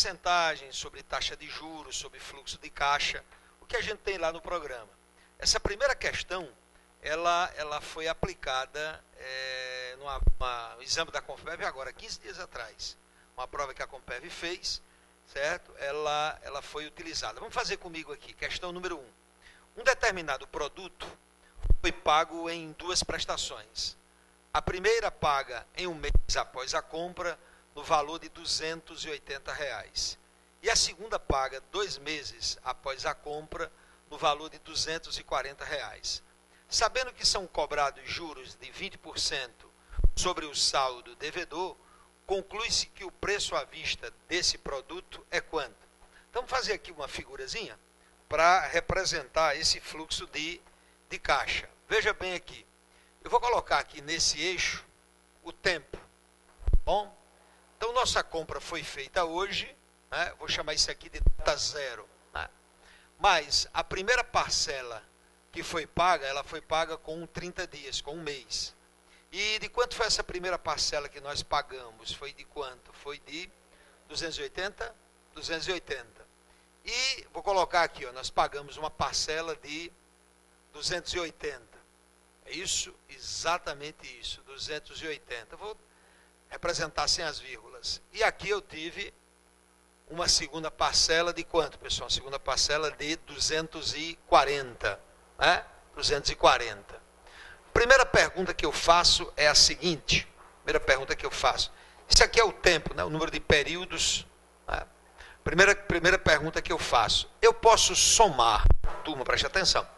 porcentagens, sobre taxa de juros, sobre fluxo de caixa, o que a gente tem lá no programa. Essa primeira questão, ela foi aplicada no exame da Compeb agora, 15 dias atrás. Uma prova que a Compeb fez, certo? Ela foi utilizada. Vamos fazer comigo aqui, questão número 1. Um determinado produto foi pago em 2 prestações. A primeira paga em um mês após a compra, no valor de R$ 280. E a segunda paga 2 meses após a compra, no valor de R$ 240. Sabendo que são cobrados juros de 20% sobre o saldo devedor, conclui-se que o preço à vista desse produto é quanto? Então, vamos fazer aqui uma figurazinha para representar esse fluxo de caixa. Veja bem aqui. Eu vou colocar aqui nesse eixo o tempo. Bom? Então, nossa compra foi feita hoje, né? Vou chamar isso aqui de data zero. Né? Mas a primeira parcela que foi paga, ela foi paga com 30 dias, com um mês. E de quanto foi essa primeira parcela que nós pagamos? Foi de quanto? Foi de 280? 280. E vou colocar aqui, ó, nós pagamos uma parcela de 280. É isso? Exatamente isso, 280. Vou representar sem as vírgulas. E aqui eu tive uma segunda parcela de quanto, pessoal? Uma segunda parcela de 240. Né? 240. Primeira pergunta que eu faço é a seguinte. Primeira pergunta que eu faço. Isso aqui é o tempo, né? O número de períodos. Né? Primeira pergunta que eu faço. Eu posso somar, turma, preste atenção.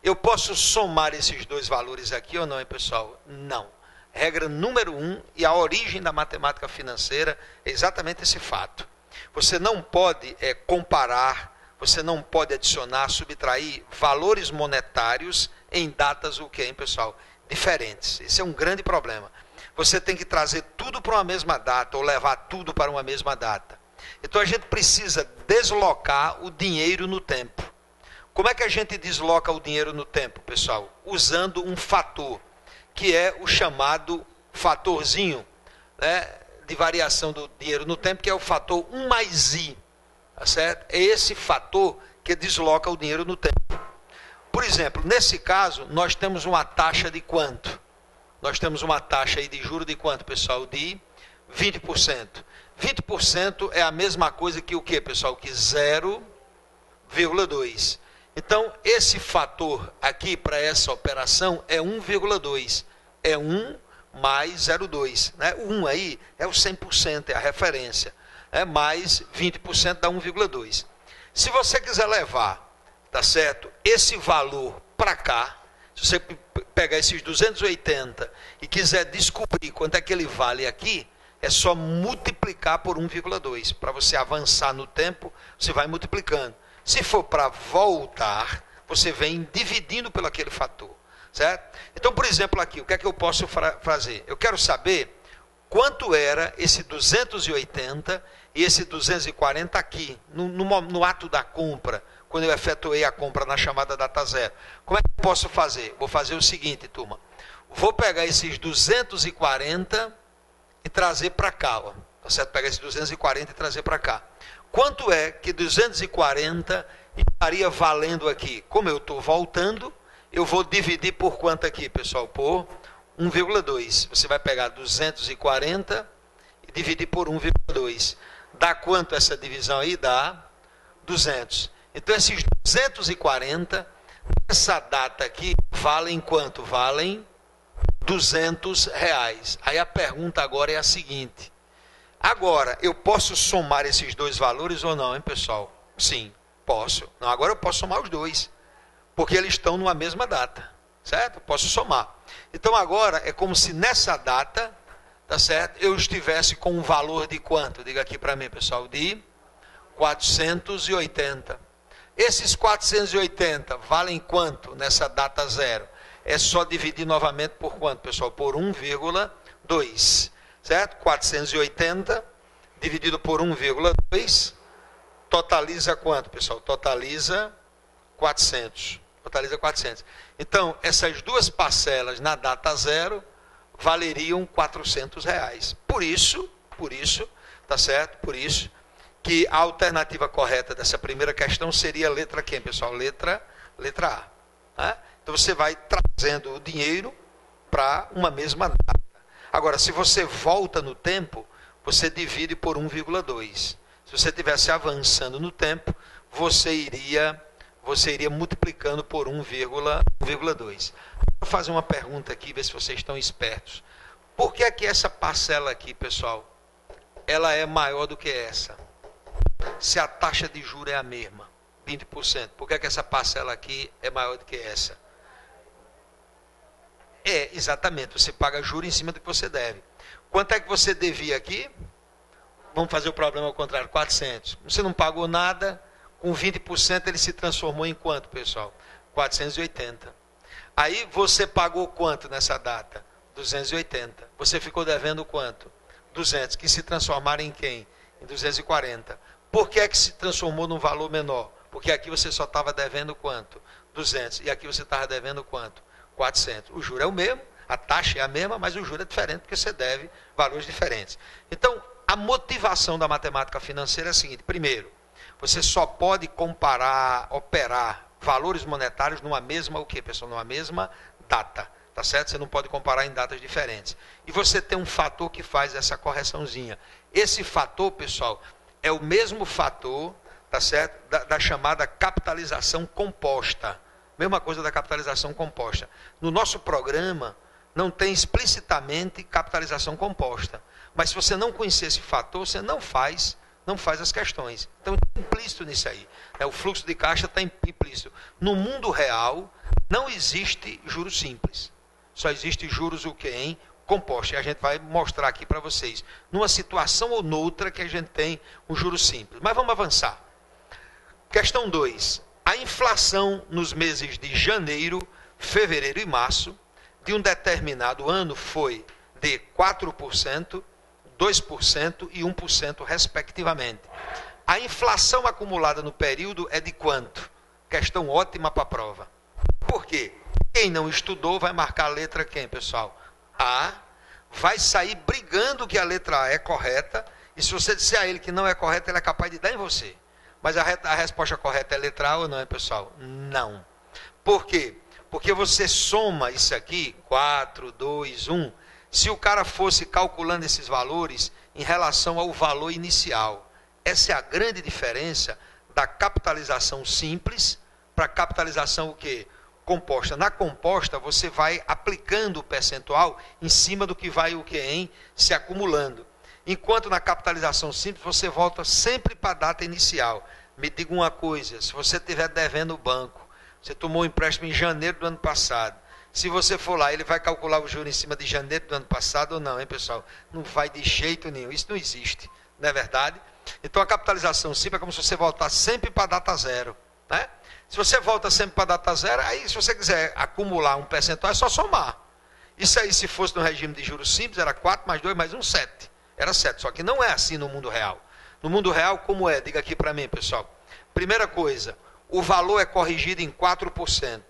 Eu posso somar esses dois valores aqui ou não, hein, pessoal? Não. Regra número 1, e a origem da matemática financeira é exatamente esse fato. Você não pode comparar, você não pode adicionar, subtrair valores monetários em datas o que, hein, pessoal? Diferentes. Esse é um grande problema. Você tem que trazer tudo para uma mesma data ou levar tudo para uma mesma data. Então a gente precisa deslocar o dinheiro no tempo. Como é que a gente desloca o dinheiro no tempo, pessoal? Usando um fator, que é o chamado fatorzinho, né, de variação do dinheiro no tempo, que é o fator 1 mais I. Tá certo? É esse fator que desloca o dinheiro no tempo. Por exemplo, nesse caso, nós temos uma taxa de quanto? Nós temos uma taxa aí de juro de quanto, pessoal? De 20%. 20% é a mesma coisa que o quê, pessoal? Que 0,2. Então, esse fator aqui para essa operação é 1,2. É 1 mais 0,2. Né? O 1 aí é o 100%, é a referência. Mais 20% dá 1,2. Se você quiser levar, tá certo, esse valor para cá, se você pegar esses 280 e quiser descobrir quanto é que ele vale aqui, é só multiplicar por 1,2. Para você avançar no tempo, você vai multiplicando. Se for para voltar, você vem dividindo pelo aquele fator, certo? Então, por exemplo, aqui, o que é que eu posso fazer? Eu quero saber quanto era esse 280 e esse 240 aqui, no ato da compra, quando eu efetuei a compra na chamada data zero. Como é que eu posso fazer? Vou fazer o seguinte, turma. Vou pegar esses 240 e trazer para cá, ó. Tá certo? Pegar esses 240 e trazer para cá. Quanto é que 240 estaria valendo aqui? Como eu estou voltando, eu vou dividir por quanto aqui, pessoal? Por 1,2. Você vai pegar 240 e dividir por 1,2. Dá quanto essa divisão aí? Dá 200. Então, esses 240, nessa data aqui, valem quanto? Valem R$200. Aí a pergunta agora é a seguinte. Agora, eu posso somar esses dois valores ou não, hein, pessoal? Sim, posso. Não, agora eu posso somar os dois, porque eles estão numa mesma data, certo? Posso somar. Então, agora, é como se nessa data, tá certo? Eu estivesse com um valor de quanto? Diga aqui para mim, pessoal, de 480. Esses 480 valem quanto nessa data zero? É só dividir novamente por quanto, pessoal? Por 1,2. Certo? 480 dividido por 1,2 totaliza quanto, pessoal? Totaliza 400. Totaliza 400. Então, essas duas parcelas na data zero valeriam R$400. Por isso, tá certo? Por isso que a alternativa correta dessa primeira questão seria a letra quem, pessoal? Letra A. Né? Então você vai trazendo o dinheiro para uma mesma data. Agora, se você volta no tempo, você divide por 1,2. Se você estivesse avançando no tempo, você iria multiplicando por 1,2. Vou fazer uma pergunta aqui, ver se vocês estão espertos. Por que é que essa parcela aqui, pessoal, ela é maior do que essa? Se a taxa de juros é a mesma, 20%, por que é que essa parcela aqui é maior do que essa? Exatamente, você paga juros em cima do que você deve. Quanto é que você devia aqui? Vamos fazer o problema ao contrário, 400. Você não pagou nada, com 20% ele se transformou em quanto, pessoal? 480. Aí você pagou quanto nessa data? 280. Você ficou devendo quanto? 200, que se transformaram em quem? Em 240. Por que é que se transformou num valor menor? Porque aqui você só estava devendo quanto? 200. E aqui você estava devendo quanto? 400. O juro é o mesmo, a taxa é a mesma, mas o juro é diferente porque você deve valores diferentes. Então, a motivação da matemática financeira é a seguinte. Primeiro, você só pode operar valores monetários numa mesma, o quê, pessoal? Numa mesma data. Tá certo? Você não pode comparar em datas diferentes. E você tem um fator que faz essa correçãozinha. Esse fator, pessoal, é o mesmo fator, tá certo? Da chamada capitalização composta. Mesma coisa da capitalização composta. No nosso programa, não tem explicitamente capitalização composta. Mas se você não conhecer esse fator, você não faz as questões. Então, está implícito nisso aí. O fluxo de caixa está implícito. No mundo real, não existe juros simples. Só existe juros o quê, hein? Composto. E a gente vai mostrar aqui para vocês, numa situação ou noutra, que a gente tem um juro simples. Mas vamos avançar. Questão 2. A inflação nos meses de janeiro, fevereiro e março, de um determinado ano foi de 4%, 2% e 1%, respectivamente. A inflação acumulada no período é de quanto? Questão ótima para a prova. Por quê? Quem não estudou vai marcar a letra quem, pessoal? A. Vai sair brigando que a letra A é correta, e se você disser a ele que não é correta, ele é capaz de dar em você. Mas a resposta correta é letra A ou não é, pessoal? Não. Por quê? Porque você soma isso aqui, 4, 2, 1, se o cara fosse calculando esses valores em relação ao valor inicial. Essa é a grande diferença da capitalização simples para a capitalização o quê? Composta. Na composta, você vai aplicando o percentual em cima do que vai o quê, hein? Se acumulando. Enquanto na capitalização simples, você volta sempre para a data inicial. Me diga uma coisa, se você estiver devendo o banco, você tomou um empréstimo em janeiro do ano passado, se você for lá, ele vai calcular o juro em cima de janeiro do ano passado ou não, hein, pessoal? Não vai de jeito nenhum, isso não existe, não é verdade? Então a capitalização simples é como se você voltar sempre para a data zero, né? Se você volta sempre para a data zero, aí se você quiser acumular um percentual, é só somar. Isso aí, se fosse no regime de juros simples, era 4 mais 2 mais 1, 7. Era 7, só que não é assim no mundo real. No mundo real, como é? Diga aqui para mim, pessoal. Primeira coisa, o valor é corrigido em 4%.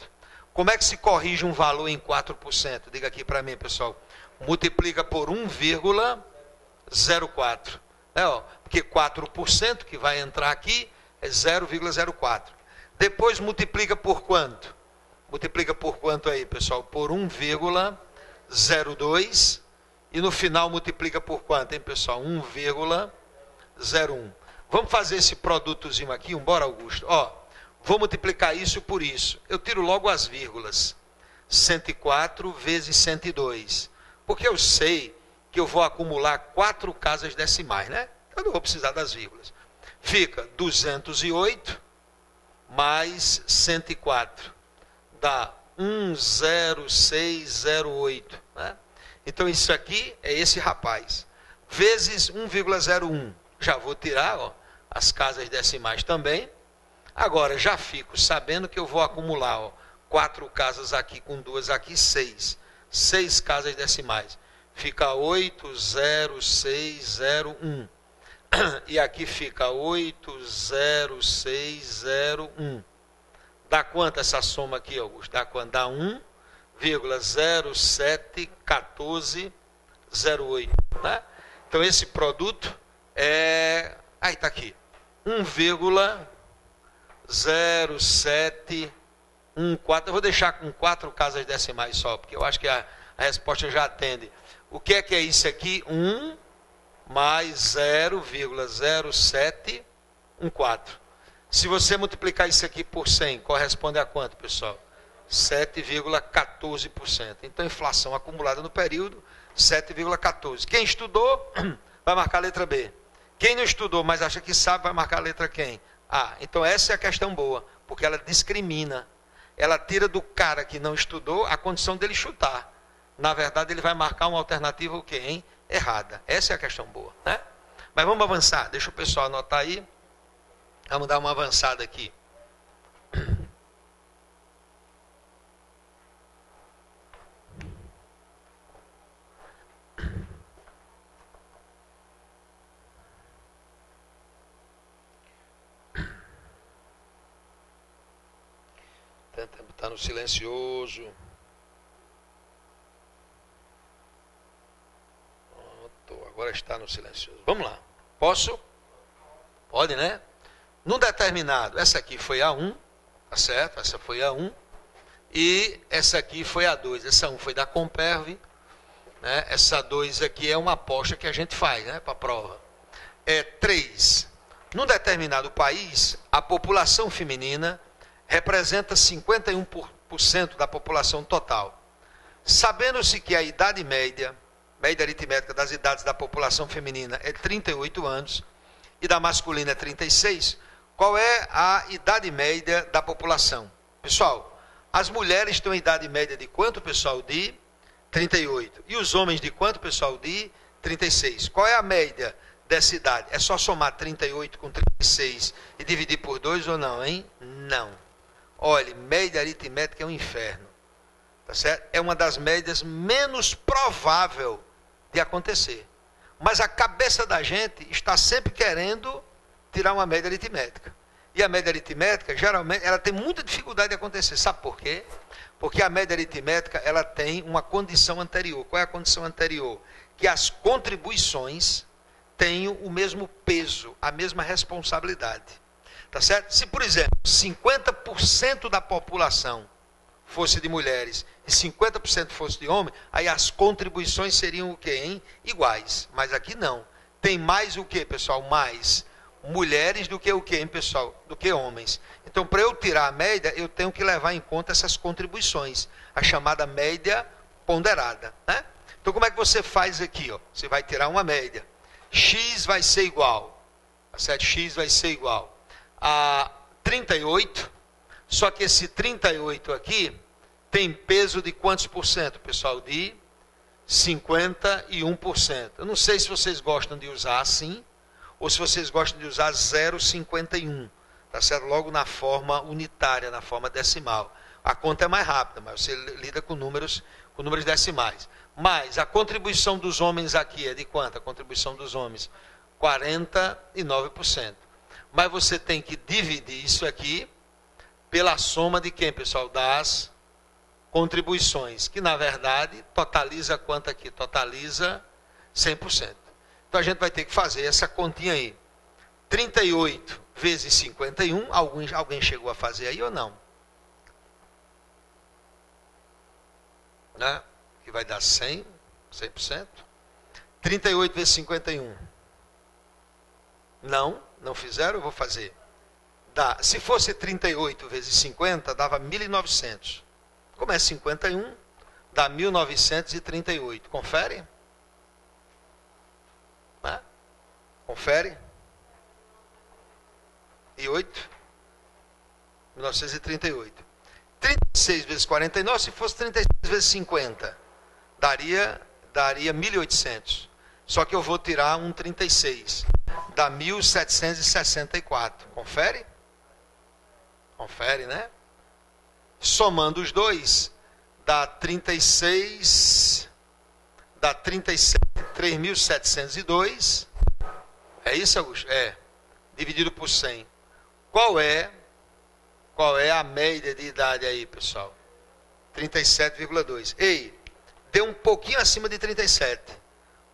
Como é que se corrige um valor em 4%? Diga aqui para mim, pessoal. Multiplica por 1,04. Porque 4% que vai entrar aqui é 0,04. Depois multiplica por quanto? Multiplica por quanto aí, pessoal? Por 1,02. E no final multiplica por quanto, hein, pessoal? 1,01. Vamos fazer esse produtozinho aqui, bora, Augusto? Vou multiplicar isso por isso. Eu tiro logo as vírgulas. 104 vezes 102. Porque eu sei que eu vou acumular 4 casas decimais, né? Eu não vou precisar das vírgulas. Fica 208 mais 104. Dá 10608, né? Então isso aqui é esse rapaz. Vezes 1,01. Já vou tirar, as casas decimais também. Agora, já fico sabendo que eu vou acumular 4 casas aqui com 2 aqui, 6. 6 casas decimais. Fica 80601. E aqui fica 80601. Dá quanto essa soma aqui, Augusto? Dá quanto? Dá 1,071408. Né? Então, esse produto é... Aí, está aqui. 1,0714. Eu vou deixar com 4 casas decimais só, porque eu acho que a resposta já atende. O que é isso aqui? 1 mais 0,0714. Se você multiplicar isso aqui por 100, corresponde a quanto, pessoal? 7,14%. Então, inflação acumulada no período, 7,14%. Quem estudou, vai marcar a letra B. Quem não estudou, mas acha que sabe, vai marcar a letra quem? A. Então, essa é a questão boa, porque ela discrimina. Ela tira do cara que não estudou a condição dele chutar. Na verdade, ele vai marcar uma alternativa o quê, hein? Errada. Essa é a questão boa, né? Mas vamos avançar. Deixa o pessoal anotar aí. Vamos dar uma avançada aqui. Está no silencioso. Pronto, agora está no silencioso. Vamos lá. Posso? Pode, né? No determinado, essa aqui foi a 1, tá certo? Essa foi a 1. E essa aqui foi a 2. Essa 1 foi da Comperv, né? Essa 2 aqui é uma aposta que a gente faz, né? Para a prova. 3. Num determinado país, a população feminina representa 51% da população total. Sabendo-se que a idade média aritmética das idades da população feminina é 38 anos e da masculina é 36, qual é a idade média da população? Pessoal, as mulheres têm a idade média de quanto, pessoal? De 38. E os homens de quanto, pessoal? De 36. Qual é a média dessa idade? É só somar 38 com 36 e dividir por 2 ou não, hein? Não. Olha, média aritmética é um inferno. Tá certo? É uma das médias menos provável de acontecer. Mas a cabeça da gente está sempre querendo tirar uma média aritmética. E a média aritmética, geralmente, ela tem muita dificuldade de acontecer. Sabe por quê? Porque a média aritmética, ela tem uma condição anterior. Qual é a condição anterior? Que as contribuições tenham o mesmo peso, a mesma responsabilidade. Tá certo? Se, por exemplo, 50% da população fosse de mulheres e 50% fosse de homens, aí as contribuições seriam o quê, hein? Iguais. Mas aqui não. Tem mais o quê, pessoal? Mais mulheres do que o quê, hein, pessoal? Do que homens. Então, para eu tirar a média, eu tenho que levar em conta essas contribuições. A chamada média ponderada, né? Então, como é que você faz aqui, ó? Você vai tirar uma média. X vai ser igual. Tá certo? X vai ser igual a 38, só que esse 38 aqui tem peso de quantos por cento, pessoal? De 51%. Eu não sei se vocês gostam de usar assim, ou se vocês gostam de usar 0,51, tá certo? Logo na forma unitária, na forma decimal. A conta é mais rápida, mas você lida com números decimais. Mas a contribuição dos homens aqui é de quanto? A contribuição dos homens? 49%. Mas você tem que dividir isso aqui pela soma de quem, pessoal? Das contribuições, que na verdade totaliza quanto aqui? Totaliza 100%. Então a gente vai ter que fazer essa continha aí. 38 vezes 51, alguém chegou a fazer aí ou não? Né? Que vai dar 100%. 38 vezes 51. Não fizeram? Eu vou fazer. Se fosse 38 vezes 50, dava 1.900. Como é 51, dá 1.938. Confere? Confere? E 8? 1938. 36 vezes 49, se fosse 36 vezes 50, daria 1.800. Só que eu vou tirar um 36. Dá 1.764. Confere? Confere, né? Somando os dois, dá 36, 3.702. É isso, Augusto? É. Dividido por 100. Qual é a média de idade aí, pessoal? 37,2. Ei, deu um pouquinho acima de 37.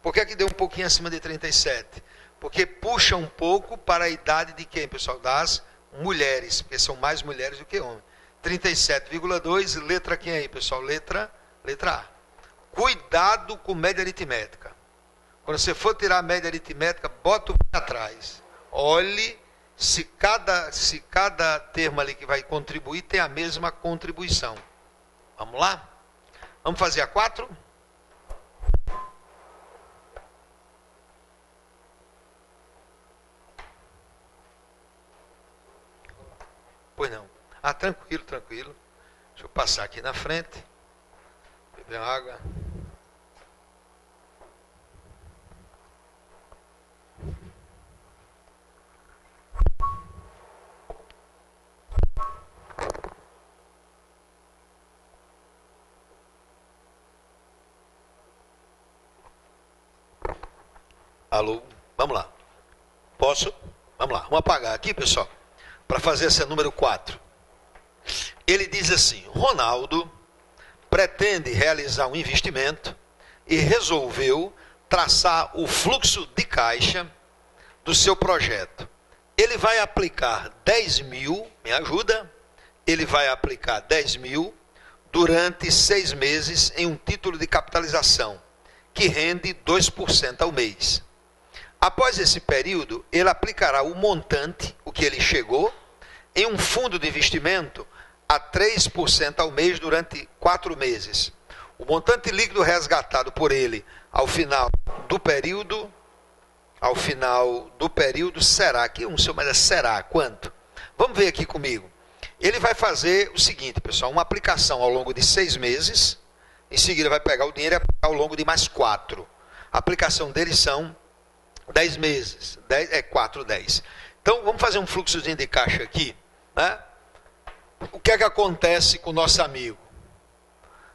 Por que deu um pouquinho acima de 37? Porque puxa um pouco para a idade de quem, pessoal? Das mulheres, porque são mais mulheres do que homens. 37,2, letra quem aí, pessoal? Letra A. Cuidado com média aritmética. Quando você for tirar a média aritmética, bota o pé atrás. Olhe se cada termo ali que vai contribuir tem a mesma contribuição. Vamos lá? Vamos fazer a 4? Pois não. Ah, tranquilo. Deixa eu passar aqui na frente. Beber água. Alô? Vamos lá. Posso? Vamos lá. Vamos apagar aqui, pessoal, para fazer esse número 4. Ele diz assim: Ronaldo pretende realizar um investimento e resolveu traçar o fluxo de caixa do seu projeto. Ele vai aplicar 10 mil, me ajuda? Ele vai aplicar 10 mil durante 6 meses em um título de capitalização, que rende 2% ao mês. Após esse período, ele aplicará o montante, o que ele chegou, em um fundo de investimento a 3% ao mês durante 4 meses. O montante líquido resgatado por ele ao final do período será, que não sei, mas será quanto? Vamos ver aqui comigo. Ele vai fazer o seguinte, pessoal, uma aplicação ao longo de 6 meses, em seguida vai pegar o dinheiro e aplicar ao longo de mais 4. A aplicação deles são 10 meses, 4, 10. Então, vamos fazer um fluxozinho de caixa aqui, né? O que é que acontece com o nosso amigo?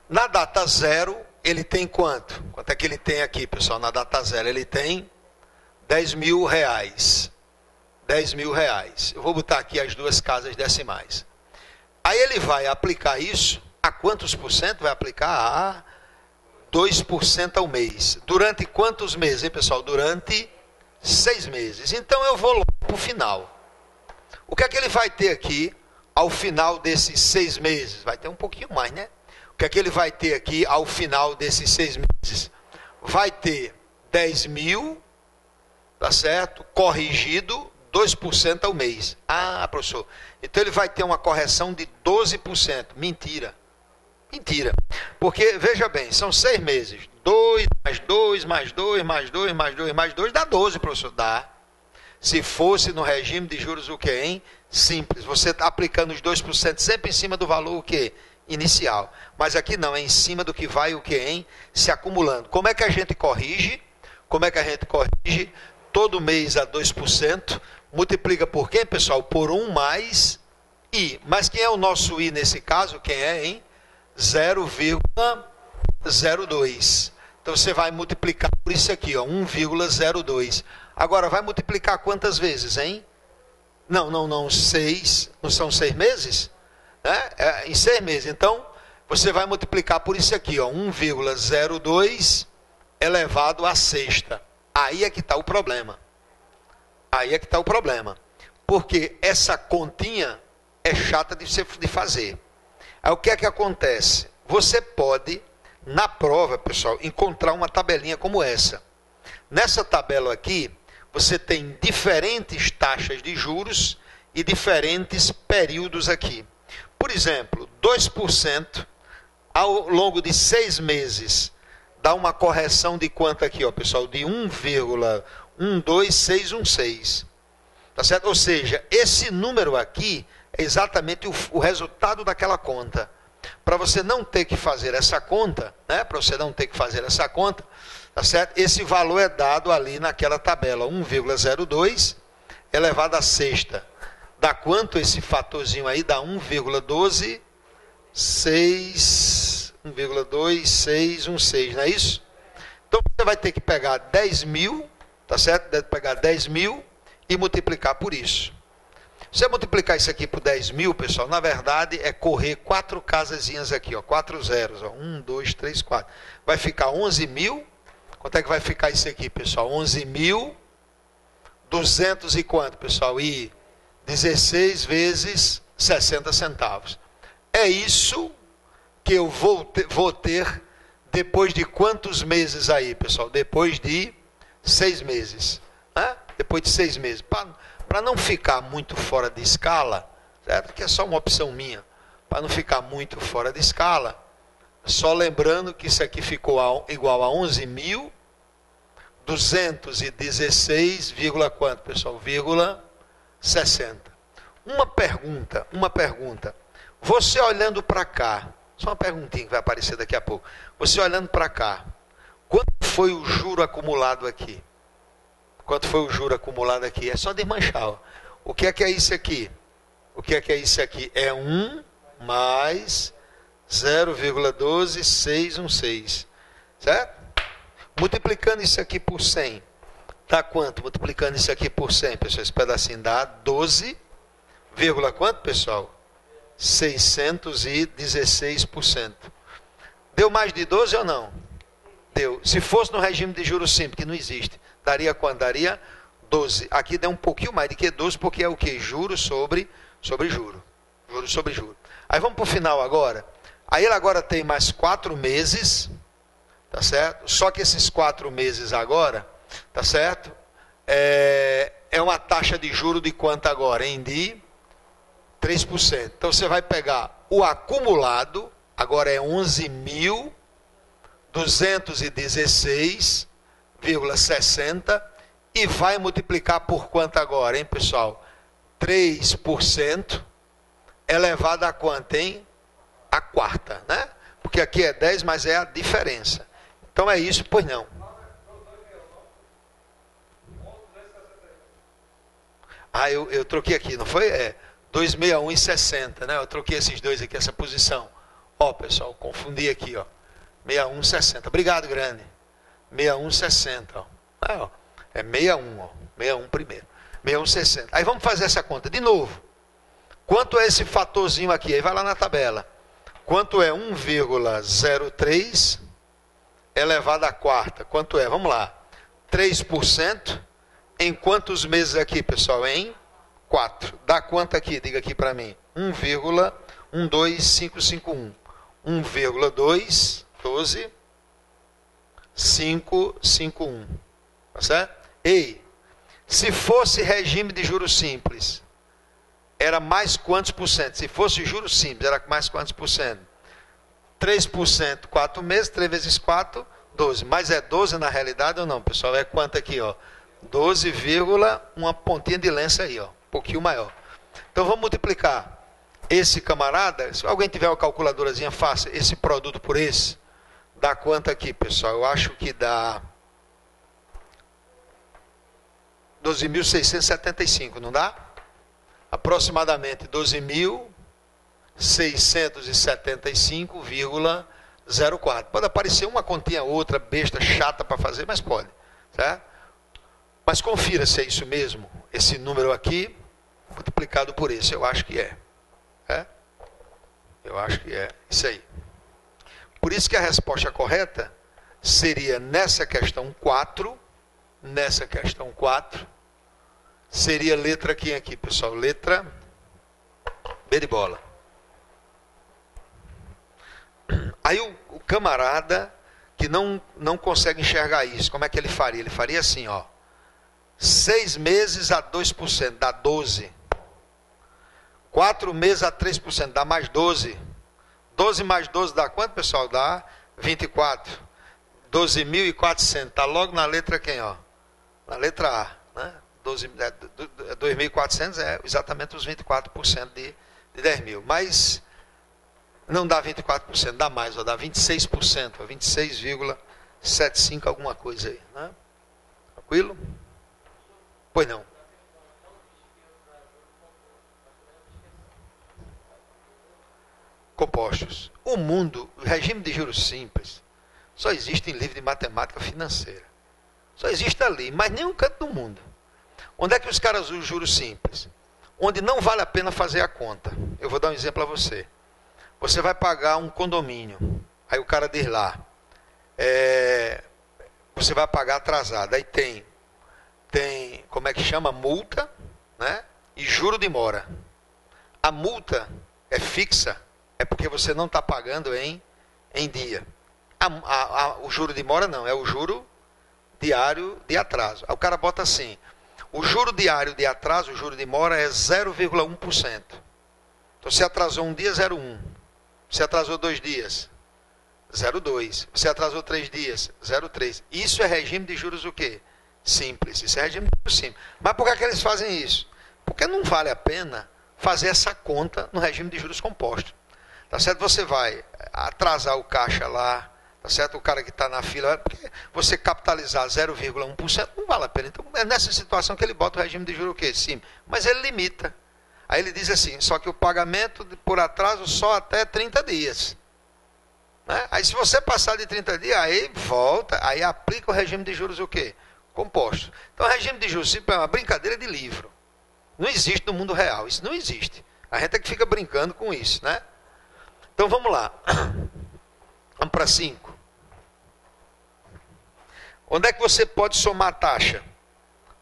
Na data 0, ele tem quanto? Quanto é que ele tem aqui, pessoal? Na data 0, ele tem 10 mil reais. 10 mil reais. Eu vou botar aqui as duas casas decimais. Aí ele vai aplicar isso, a quantos por cento? Vai aplicar a 2% ao mês. Durante quantos meses, hein, pessoal? Durante 6 meses. Então eu vou logo para o final. O que é que ele vai ter aqui ao final desses 6 meses? Vai ter um pouquinho mais, né? O que é que ele vai ter aqui ao final desses 6 meses? Vai ter 10 mil, tá certo? Corrigido 2% ao mês. Ah, professor, então ele vai ter uma correção de 12%. Mentira. Porque, veja bem, são 6 meses. 2, mais 2, mais 2, mais 2, mais 2, mais 2, dá 12, professor. Dá. Se fosse no regime de juros o quê, hein? Simples. Você está aplicando os 2% sempre em cima do valor o quê? Inicial. Mas aqui não, é em cima do que vai o quê, hein? Se acumulando. Como é que a gente corrige? Todo mês a 2%. Multiplica por quem, pessoal? Por 1 mais I. Mas quem é o nosso I nesse caso? Quem é, hein? 0,02. Então você vai multiplicar por isso aqui, ó, 1,02. Agora vai multiplicar quantas vezes, hein? Não, 6. Não são 6 meses? Né? Em 6 meses. Então você vai multiplicar por isso aqui, ó, 1,02 elevado à sexta. Aí é que está o problema. Porque essa continha é chata de fazer. Aí o que é que acontece? Você pode, na prova, pessoal, encontrar uma tabelinha como essa. Nessa tabela aqui, você tem diferentes taxas de juros e diferentes períodos aqui. Por exemplo, 2% ao longo de 6 meses dá uma correção de quanto aqui, ó, pessoal? De 1,12616. Tá certo? Ou seja, esse número aqui é exatamente o resultado daquela conta. Para você não ter que fazer essa conta, né? Tá certo? Esse valor é dado ali naquela tabela, 1,02 elevado à sexta. Dá quanto esse fatorzinho aí? Dá 1,2616, não é isso? Então você vai ter que pegar 10 mil, tá certo? Deve pegar 10 mil e multiplicar por isso. Se você multiplicar isso aqui por 10 mil, pessoal, na verdade é correr 4 casazinhas aqui, ó, 4 zeros, ó, 1, 2, 3, 4. Vai ficar 11 mil. Quanto é que vai ficar isso aqui, pessoal? 11 mil 200 e quanto, pessoal? E 16 vezes 60 centavos. É isso que eu vou ter depois de quantos meses aí, pessoal? Depois de 6 meses. Né? Depois de 6 meses. Para não ficar muito fora de escala, certo? Que é só uma opção minha. Para não ficar muito fora de escala, só lembrando que isso aqui ficou igual a 11.216, quanto, pessoal? 60. Uma pergunta. Você olhando para cá, só uma perguntinha que vai aparecer daqui a pouco. Você olhando para cá, quanto foi o juro acumulado aqui? Quanto foi o juro acumulado aqui? É só desmanchar. Ó. O que é isso aqui? É isso aqui? É 1 mais 0,12616. Certo? Multiplicando isso aqui por 100. Dá quanto? Multiplicando isso aqui por 100, pessoal. Esse pedacinho dá 12, quanto, pessoal? 616%. Deu mais de 12 ou não? Deu. Se fosse no regime de juros simples, que não existe, daria quanto? Daria 12. Aqui dá um pouquinho mais do que 12, porque é o que? Juro sobre juro. Juro sobre juro. Aí vamos para o final agora. Aí ele agora tem mais 4 meses, tá certo? Só que esses 4 meses agora, tá certo? É uma taxa de juro de quanto agora, hein? De 3%. Então você vai pegar o acumulado, agora é 11.216,60 e vai multiplicar por quanto agora, hein, pessoal? 3% elevado a quanto, hein? A quarta, né? Porque aqui é 10, mas é a diferença. Então é isso, pois não. Eu troquei aqui, não foi? 261,60, né? Eu troquei esses dois aqui, essa posição. Ó, pessoal, confundi aqui, ó. 61,60. Obrigado, grande. 61,60, ó. É 61, ó. 61 primeiro. 61,60. Aí vamos fazer essa conta de novo. Quanto é esse fatorzinho aqui? Aí vai lá na tabela. Quanto é 1,03 elevado à quarta? Quanto é? Vamos lá. 3% em quantos meses aqui, pessoal? Em 4. Dá quanto aqui? Diga aqui para mim. 1,12551. 1,212,551. Tá certo? Ei, se fosse regime de juros simples, era mais quantos por cento? Se fosse juros simples, era mais quantos por cento? 3%, 4 meses, 3 vezes 4, 12. Mas é 12 na realidade ou não, pessoal? É quanto aqui, ó? 12, uma pontinha de lença aí, ó. Um pouquinho maior. Então vamos multiplicar esse camarada. Se alguém tiver uma calculadorazinha, faça esse produto por esse. Dá quanto aqui, pessoal? Eu acho que dá 12.675, não dá? Aproximadamente 12.675,04. Pode aparecer uma continha outra, besta, chata para fazer, mas pode. Certo? Mas confira se é isso mesmo, esse número aqui, multiplicado por esse. Eu acho que é. Eu acho que é isso aí. Por isso que a resposta correta seria nessa questão 4, seria letra quem aqui, pessoal? Letra B de bola. Aí o camarada que não consegue enxergar isso, como é que ele faria? Ele faria assim, ó. 6 meses a 2%, dá 12. 4 meses a 3%, dá mais 12. 12 mais 12 dá quanto, pessoal? Dá 24. 12.400. Está logo na letra quem, ó? Na letra A. Né? 2.400 é exatamente os 24% de 10 mil. Mas não dá 24%, dá mais, ó, dá 26%. 26,75 alguma coisa aí. Né? Tranquilo? Pois não. Compostos. O mundo, o regime de juros simples, só existe em livro de matemática financeira. Só existe ali, mas nenhum canto do mundo. Onde é que os caras usam juros simples? Onde não vale a pena fazer a conta. Eu vou dar um exemplo a você. Você vai pagar um condomínio. Aí o cara diz lá, você vai pagar atrasado. Aí tem tem, como é que chama? Multa, né? E juro de mora. A multa é fixa, é porque você não está pagando em dia. O juro de mora não, é o juro diário de atraso. Aí o cara bota assim, o juro diário de atraso, o juro de mora é 0,1%. Então se atrasou um dia, 0,1. Se atrasou 2 dias, 0,2. Você atrasou 3 dias, 0,3. Isso é regime de juros o quê? Simples. Isso é regime de juros simples. Mas por que eles fazem isso? Porque não vale a pena fazer essa conta no regime de juros compostos. Tá certo? Você vai atrasar o caixa lá, tá certo? O cara que está na fila, porque você capitalizar 0,1% não vale a pena. Então é nessa situação que ele bota o regime de juros o quê? Simples. Mas ele limita. Aí ele diz assim, só que o pagamento por atraso só até 30 dias. Né? Aí se você passar de 30 dias, aí volta, aí aplica o regime de juros o quê? Composto. Então o regime de juros simples é uma brincadeira de livro. Não existe no mundo real, isso não existe. A gente é que fica brincando com isso, né? Então vamos lá. Vamos para 5. Onde é que você pode somar a taxa?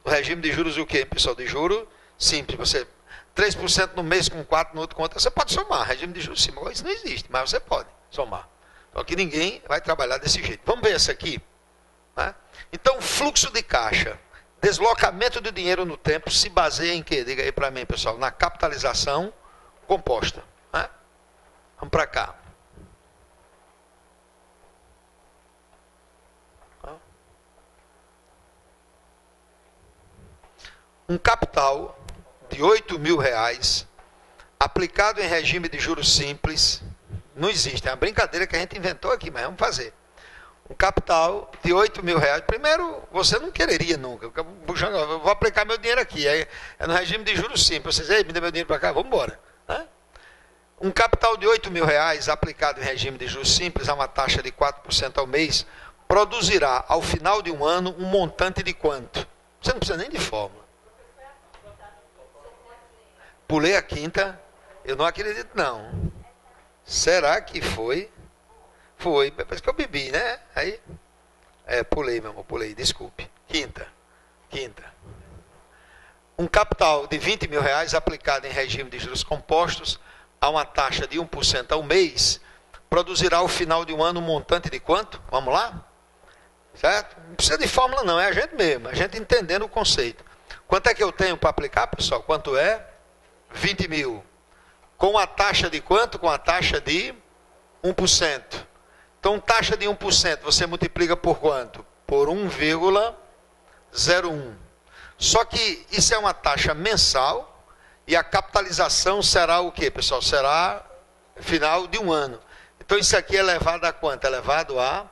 No regime de juros o quê, pessoal? De juro simples. Você 3% no mês com 4% no outro com outra. Você pode somar. Regime de juros simples. Isso não existe, mas você pode somar. Então aqui ninguém vai trabalhar desse jeito. Vamos ver essa aqui. Né? Então, fluxo de caixa. Deslocamento do dinheiro no tempo se baseia em quê? Diga aí para mim, pessoal. Na capitalização composta. Né? Vamos para cá. Um capital de R$8.000 aplicado em regime de juros simples não existe. É uma brincadeira que a gente inventou aqui, mas vamos fazer. Um capital de R$8.000. Primeiro, você não quereria nunca. Eu vou aplicar meu dinheiro aqui. É no regime de juros simples. Vocês aí, me dê meu dinheiro para cá, vamos embora. Né? Um capital de R$8.000 aplicado em regime de juros simples a uma taxa de 4% ao mês produzirá, ao final de um ano, um montante de quanto? Você não precisa nem de fórmula. Pulei a quinta. Eu não acredito, não. Será que foi? Foi, parece que eu bebi, né? Aí, pulei, meu amor, pulei, desculpe. Quinta. Um capital de R$20.000 aplicado em regime de juros compostos a uma taxa de 1% ao mês produzirá ao final de um ano um montante de quanto? Vamos lá? Certo? Não precisa de fórmula não, é a gente mesmo, a gente entendendo o conceito. Quanto é que eu tenho para aplicar, pessoal? Quanto é? 20 mil. Com a taxa de quanto? Com a taxa de 1%. Então, taxa de 1%, você multiplica por quanto? Por 1,01. Só que isso é uma taxa mensal e a capitalização será o quê, pessoal? Será final de um ano. Então, isso aqui é elevado a quanto? É elevado a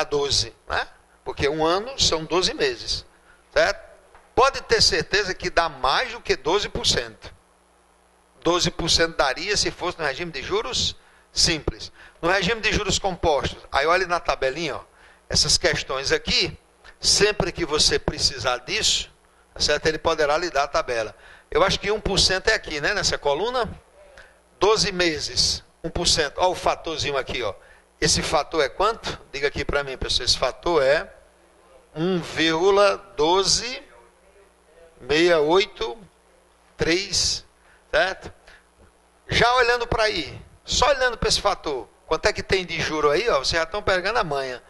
12, né? Porque um ano são 12 meses, certo? Pode ter certeza que dá mais do que 12%. 12% daria se fosse no regime de juros simples. No regime de juros compostos, aí olha na tabelinha, ó, essas questões aqui, sempre que você precisar disso, certo? Ele poderá lhe dar a tabela. Eu acho que 1% é aqui, né? Nessa coluna. 12 meses, 1%. Olha o fatorzinho aqui, ó. Esse fator é quanto? Diga aqui para mim, pessoal. Esse fator é 1,12683, certo? Já olhando para aí, só olhando para esse fator, quanto é que tem de juro aí? Ó, vocês já estão pegando a manha.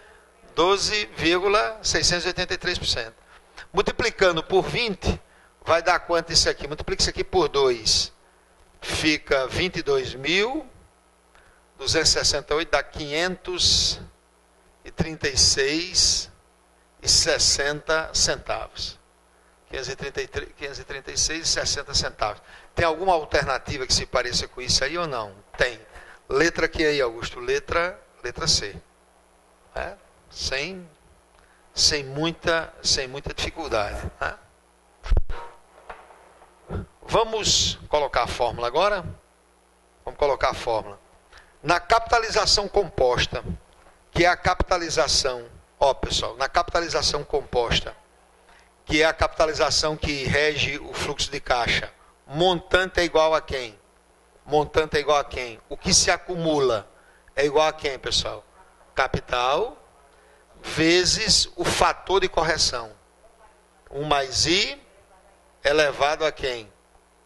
12,683%. Multiplicando por 20, vai dar quanto isso aqui? Multiplica isso aqui por 2. Fica 22.268, dá 536,60 centavos. 536,60 centavos. Tem alguma alternativa que se pareça com isso aí ou não? Tem. Letra que aí, Augusto? Letra C. É? Sem muita dificuldade. Né? Vamos colocar a fórmula agora? Vamos colocar a fórmula. Na capitalização composta, que é a capitalização, ó pessoal, na capitalização composta, que é a capitalização que rege o fluxo de caixa, montante é igual a quem? Montante é igual a quem? O que se acumula é igual a quem, pessoal? Capital vezes o fator de correção. 1 mais I elevado a quem?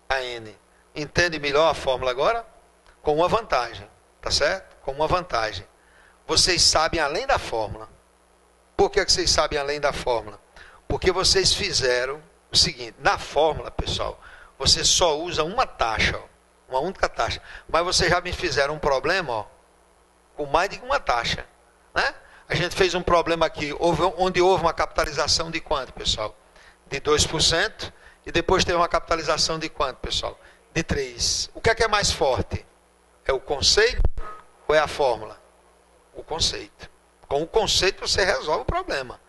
A N. Entende melhor a fórmula agora? Com uma vantagem, tá certo? Com uma vantagem. Vocês sabem além da fórmula. Por que vocês sabem além da fórmula? Porque vocês fizeram o seguinte, na fórmula, pessoal, você só usa uma taxa, ó, uma única taxa. Mas vocês já me fizeram um problema, ó, com mais de uma taxa, né? A gente fez um problema aqui, onde houve uma capitalização de quanto, pessoal? De 2%, e depois teve uma capitalização de quanto, pessoal? De 3%. O que é mais forte? É o conceito ou é a fórmula? O conceito. Com o conceito você resolve o problema.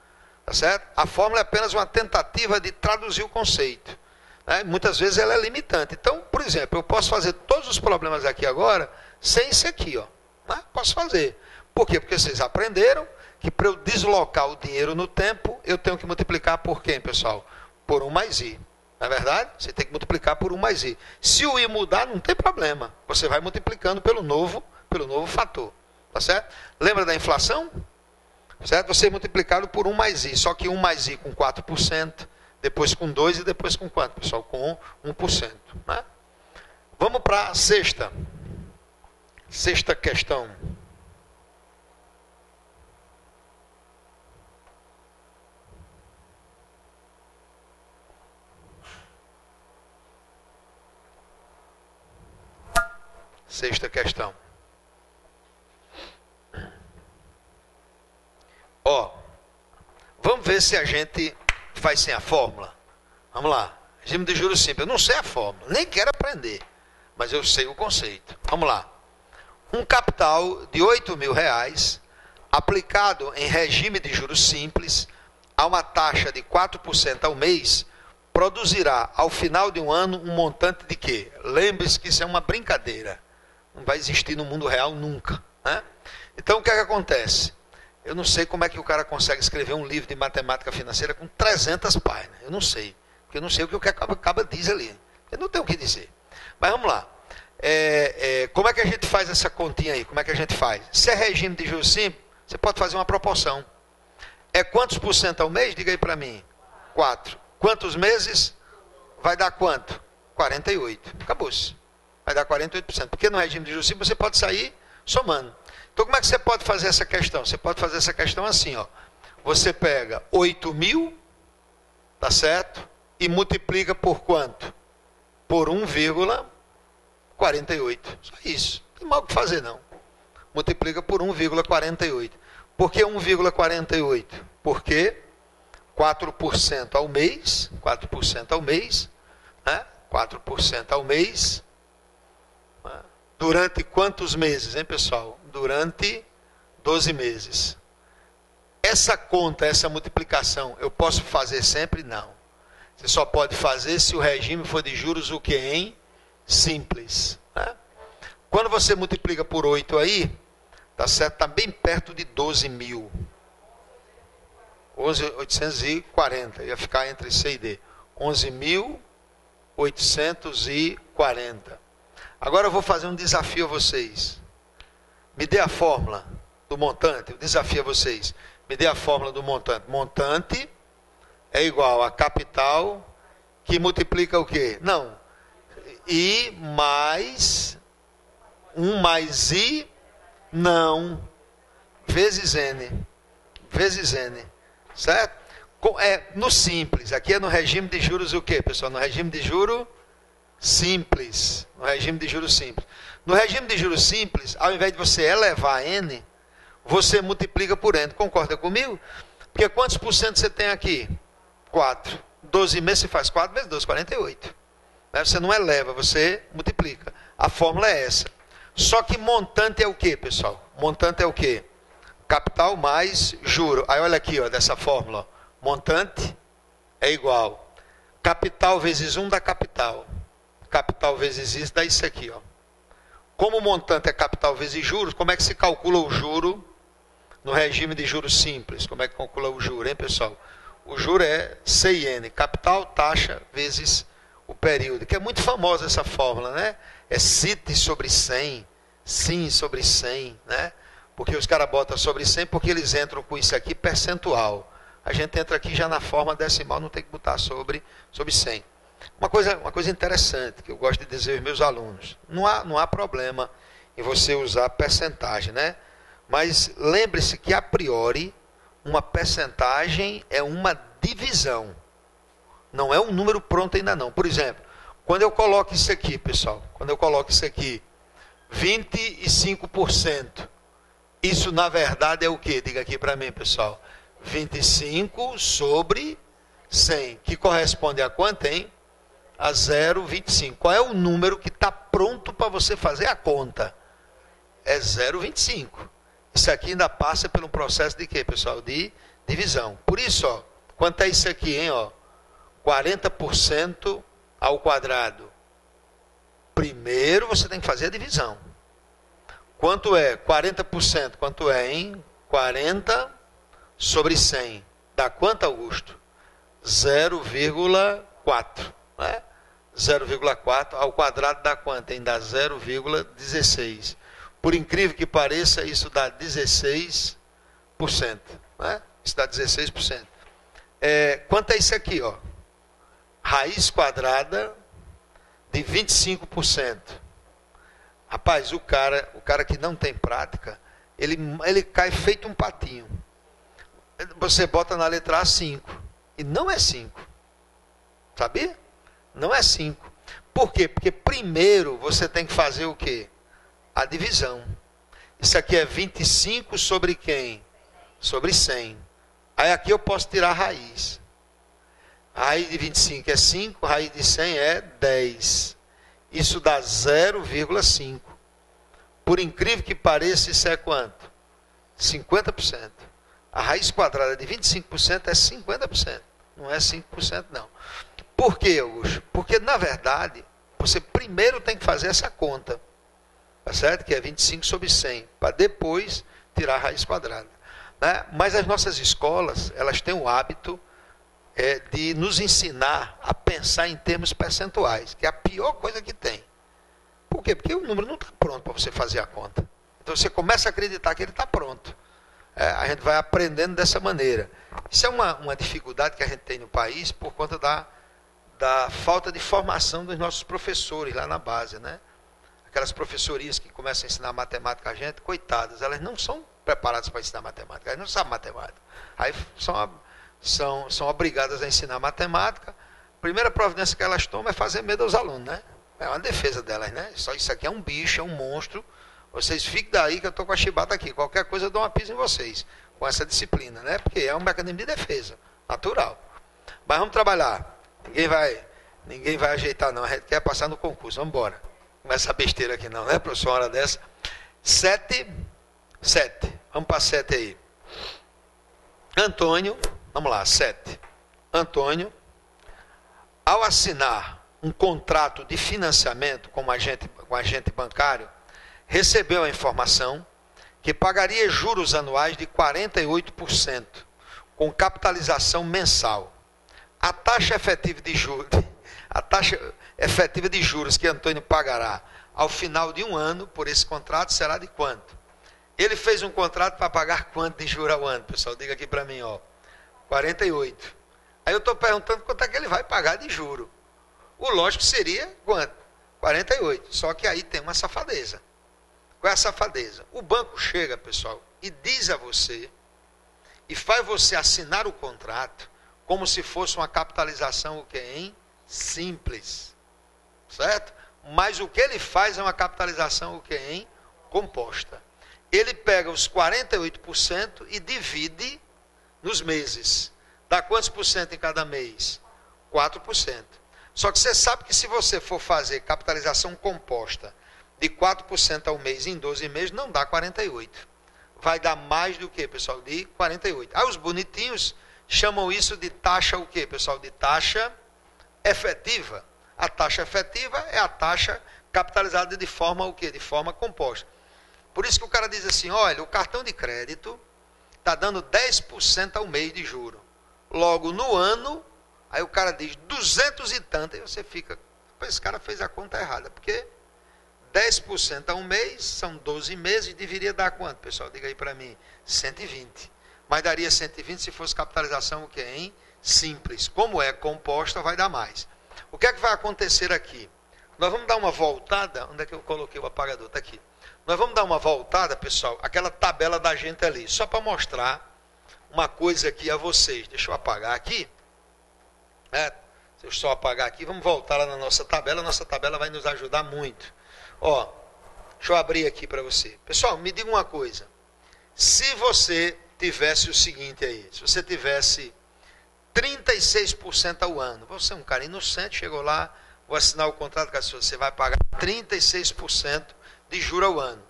Tá certo? A fórmula é apenas uma tentativa de traduzir o conceito. Né? Muitas vezes ela é limitante. Então, por exemplo, eu posso fazer todos os problemas aqui agora sem isso aqui. Ó. Né? Posso fazer. Por quê? Porque vocês aprenderam que para eu deslocar o dinheiro no tempo, eu tenho que multiplicar por quem, pessoal? Por 1 mais I. Não é verdade? Você tem que multiplicar por 1 mais I. Se o I mudar, não tem problema. Você vai multiplicando pelo novo fator. Tá certo? Lembra da inflação? Certo? Você é multiplicado por 1 mais I. Só que 1 mais I com 4%, depois com 2% e depois com quanto, pessoal? Com 1%. Né? Vamos para a sexta. Sexta questão. Sexta questão. Ó, vamos ver se a gente faz sem a fórmula. Vamos lá. Regime de juros simples. Eu não sei a fórmula, nem quero aprender, mas eu sei o conceito. Vamos lá. Um capital de R$8.000 aplicado em regime de juros simples a uma taxa de 4% ao mês produzirá ao final de um ano um montante de quê? Lembre-se que isso é uma brincadeira. Não vai existir no mundo real nunca. Né? Então o que é que acontece? Eu não sei como é que o cara consegue escrever um livro de matemática financeira com 300 páginas. Eu não sei. Porque eu não sei o que o acaba diz ali. Eu não tenho o que dizer. Mas vamos lá. Como é que a gente faz essa continha aí? Como é que a gente faz? Se é regime de juros simples, você pode fazer uma proporção. É quantos por cento ao mês? Diga aí para mim. 4. Quantos meses? Vai dar quanto? 48. Acabou-se. Vai dar 48%. Porque no regime de juros simples você pode sair somando. Então como é que você pode fazer essa questão? Você pode fazer essa questão assim, ó. Você pega 8.000, tá certo? E multiplica por quanto? Por 1,48. Só isso. Não tem mal o que fazer, não. Multiplica por 1,48. Por que 1,48? Porque 4% ao mês, 4% ao mês, né? 4% ao mês, né? Durante quantos meses, hein, pessoal? Durante 12 meses. Essa conta, essa multiplicação, eu posso fazer sempre? Não. Você só pode fazer se o regime for de juros o que? Em simples. Né? Quando você multiplica por 8 aí, tá certo? Está bem perto de 12.000. 11.840. Ia ficar entre C e D. 11.840. Agora eu vou fazer um desafio a vocês. Me dê a fórmula do montante. Eu desafio a vocês. Me dê a fórmula do montante. Montante é igual a capital que multiplica o quê? Não. I mais 1 mais I, não. Vezes N. Vezes N. Certo? No simples. Aqui é no regime de juros o quê, pessoal? No regime de juros simples. No regime de juros simples. No regime de juros simples, ao invés de você elevar N, você multiplica por N. Concorda comigo? Porque quantos por cento você tem aqui? 4. 12 meses você faz 4 vezes 12, 48. Você não eleva, você multiplica. A fórmula é essa. Só que montante é o quê, pessoal? Montante é o quê? Capital mais juro. Aí olha aqui, ó, dessa fórmula. Ó. Montante é igual. Capital vezes 1 dá capital. Capital vezes isso dá isso aqui. Ó. Como o montante é capital vezes juros, como é que se calcula o juro no regime de juros simples? Como é que calcula o juro, hein, pessoal? O juro é CIN, capital, taxa, vezes o período. Que é muito famosa essa fórmula, né? É CIT sobre 100, SIN sobre 100, né? Porque os caras botam sobre 100 porque eles entram com isso aqui percentual. a gente entra aqui já na forma decimal, não tem que botar sobre 100. Uma coisa interessante que eu gosto de dizer aos meus alunos, não há problema em você usar percentagem, né? Mas lembre-se que a priori uma percentagem é uma divisão, não é um número pronto ainda não. Por exemplo, quando eu coloco isso aqui, pessoal, 25%, isso na verdade é o que? Diga aqui para mim, pessoal. 25 sobre 100, que corresponde a quanto, hein? A 0,25. Qual é o número que está pronto para você fazer a conta? É 0,25. Isso aqui ainda passa por um processo de quê, pessoal? De divisão. Por isso, ó, quanto é isso aqui, hein? Ó, 40% ao quadrado. Primeiro você tem que fazer a divisão. Quanto é 40%? Quanto é, hein? 40 sobre 100. Dá quanto, Augusto? 0,4. Né? 0,4 ao quadrado dá quanto, hein? Dá 0,16. Por incrível que pareça, isso dá 16%. Né? Isso dá 16%. Quanto é isso aqui, ó? Raiz quadrada de 25%. Rapaz, o cara que não tem prática, ele cai feito um patinho. Você bota na letra A 5. E não é 5. Sabia? Não é 5. Por quê? Porque primeiro você tem que fazer o quê? A divisão. Isso aqui é 25 sobre quem? Sobre 100. Aí aqui eu posso tirar a raiz. A raiz de 25 é 5, a raiz de 100 é 10. Isso dá 0,5. Por incrível que pareça, isso é quanto? 50%. A raiz quadrada de 25% é 50%. Não é 5% não. Por quê, Augusto? Porque, na verdade, você primeiro tem que fazer essa conta. Tá certo? Que é 25 sobre 100. Para depois tirar a raiz quadrada. Né? Mas as nossas escolas, elas têm o hábito de nos ensinar a pensar em termos percentuais, que é a pior coisa que tem. Por quê? Porque o número não está pronto para você fazer a conta. Então você começa a acreditar que ele está pronto. A gente vai aprendendo dessa maneira. Isso é uma dificuldade que a gente tem no país por conta da falta de formação dos nossos professores lá na base, né? Aquelas professorias que começam a ensinar matemática a gente, coitadas, elas não são preparadas para ensinar matemática, elas não sabem matemática. Aí são obrigadas a ensinar matemática. A primeira providência que elas tomam é fazer medo aos alunos, né? É uma defesa delas, né? Só isso aqui é um bicho, é um monstro. Vocês fiquem daí que eu estou com a chibata aqui. Qualquer coisa eu dou uma pisa em vocês, com essa disciplina, né? Porque é um mecanismo de defesa, natural. Mas vamos trabalhar. Ninguém vai ajeitar não, a gente quer passar no concurso, vamos embora. Não é essa besteira aqui não, né, professor? Uma hora dessa. 7. Vamos para 7 aí. Antônio, vamos lá, 7. Antônio, ao assinar um contrato de financiamento com agente bancário, recebeu a informação que pagaria juros anuais de 48%, com capitalização mensal. A taxa efetiva de juros que Antônio pagará ao final de um ano por esse contrato será de quanto? Ele fez um contrato para pagar quanto de juros ao ano, pessoal? Diga aqui para mim, ó. 48. Aí eu estou perguntando quanto é que ele vai pagar de juro. O lógico seria quanto? 48. Só que aí tem uma safadeza. Qual é a safadeza? O banco chega, pessoal, e diz a você, e faz você assinar o contrato como se fosse uma capitalização o quê, hein? Simples. Certo? Mas o que ele faz é uma capitalização o quê, hein? Composta. Ele pega os 48% e divide nos meses. Dá quantos por cento em cada mês? 4%. Só que você sabe que se você for fazer capitalização composta de 4% ao mês em 12 meses, não dá 48. Vai dar mais do que, pessoal? De 48. Aí os bonitinhos chamam isso de taxa o quê, pessoal? De taxa efetiva. A taxa efetiva é a taxa capitalizada de forma o quê? De forma composta. Por isso que o cara diz assim, olha, o cartão de crédito está dando 10% ao mês de juro. Logo no ano, aí o cara diz 200 e tanto, e você fica, esse cara fez a conta errada, porque 10% a um mês, são 12 meses, deveria dar quanto, pessoal? Diga aí para mim, 120. mas daria 120 se fosse capitalização o quê, hein? Simples. Como é composta, vai dar mais. O que é que vai acontecer aqui? Nós vamos dar uma voltada. Onde é que eu coloquei o apagador? Está aqui. Nós vamos dar uma voltada, pessoal, aquela tabela da gente ali, só para mostrar uma coisa aqui a vocês. Deixa eu apagar aqui. Se eu só apagar aqui, vamos voltar lá na nossa tabela. A nossa tabela vai nos ajudar muito. Ó, deixa eu abrir aqui para você. Pessoal, me diga uma coisa. Se você tivesse o seguinte aí, se você tivesse 36% ao ano, você é um cara inocente, chegou lá, vou assinar o contrato com a sua, você vai pagar 36% de juro ao ano.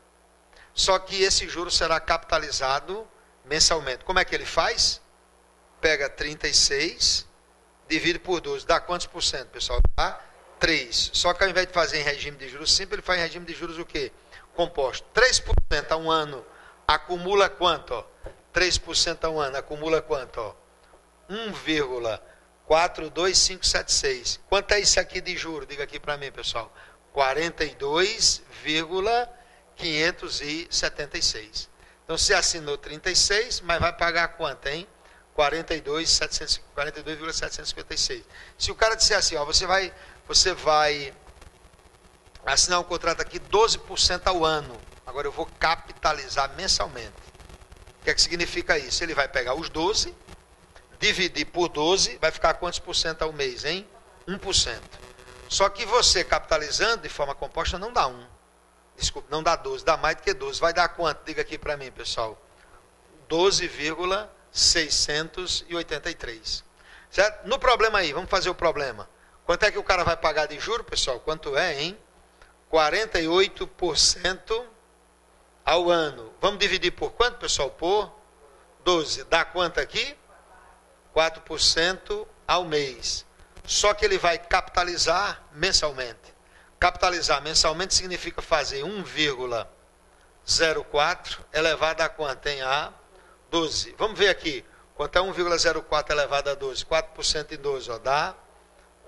Só que esse juro será capitalizado mensalmente. Como é que ele faz? Pega 36, divide por 12. Dá quantos por cento, pessoal? Dá 3. Só que ao invés de fazer em regime de juros simples, ele faz em regime de juros o quê? Composto. 3% a um ano acumula quanto? Ó? 3% a um ano acumula quanto? Ó? 1,42576. Quanto é isso aqui de juro? Diga aqui para mim, pessoal. 42,576. Então, você assinou 36, mas vai pagar quanto, hein? 42,756. Se o cara disser assim, ó, você vai assinar um contrato aqui 12% ao ano. Agora eu vou capitalizar mensalmente. O que é que significa isso? Ele vai pegar os 12, dividir por 12, vai ficar quantos por cento ao mês, hein? 1%. Só que você capitalizando de forma composta não dá 1. Desculpa, não dá 12, dá mais do que 12. Vai dar quanto? Diga aqui para mim, pessoal. 12,683. Certo? No problema aí, vamos fazer o problema. Quanto é que o cara vai pagar de juro, pessoal? Quanto é, hein? 48% ao ano. Vamos dividir por quanto, pessoal? Por 12. Dá quanto aqui? 4% ao mês. Só que ele vai capitalizar mensalmente. Capitalizar mensalmente significa fazer 1,04 elevado a quanto? Em A 12. Vamos ver aqui. Quanto é 1,04 elevado a 12? 4% em 12, ó, dá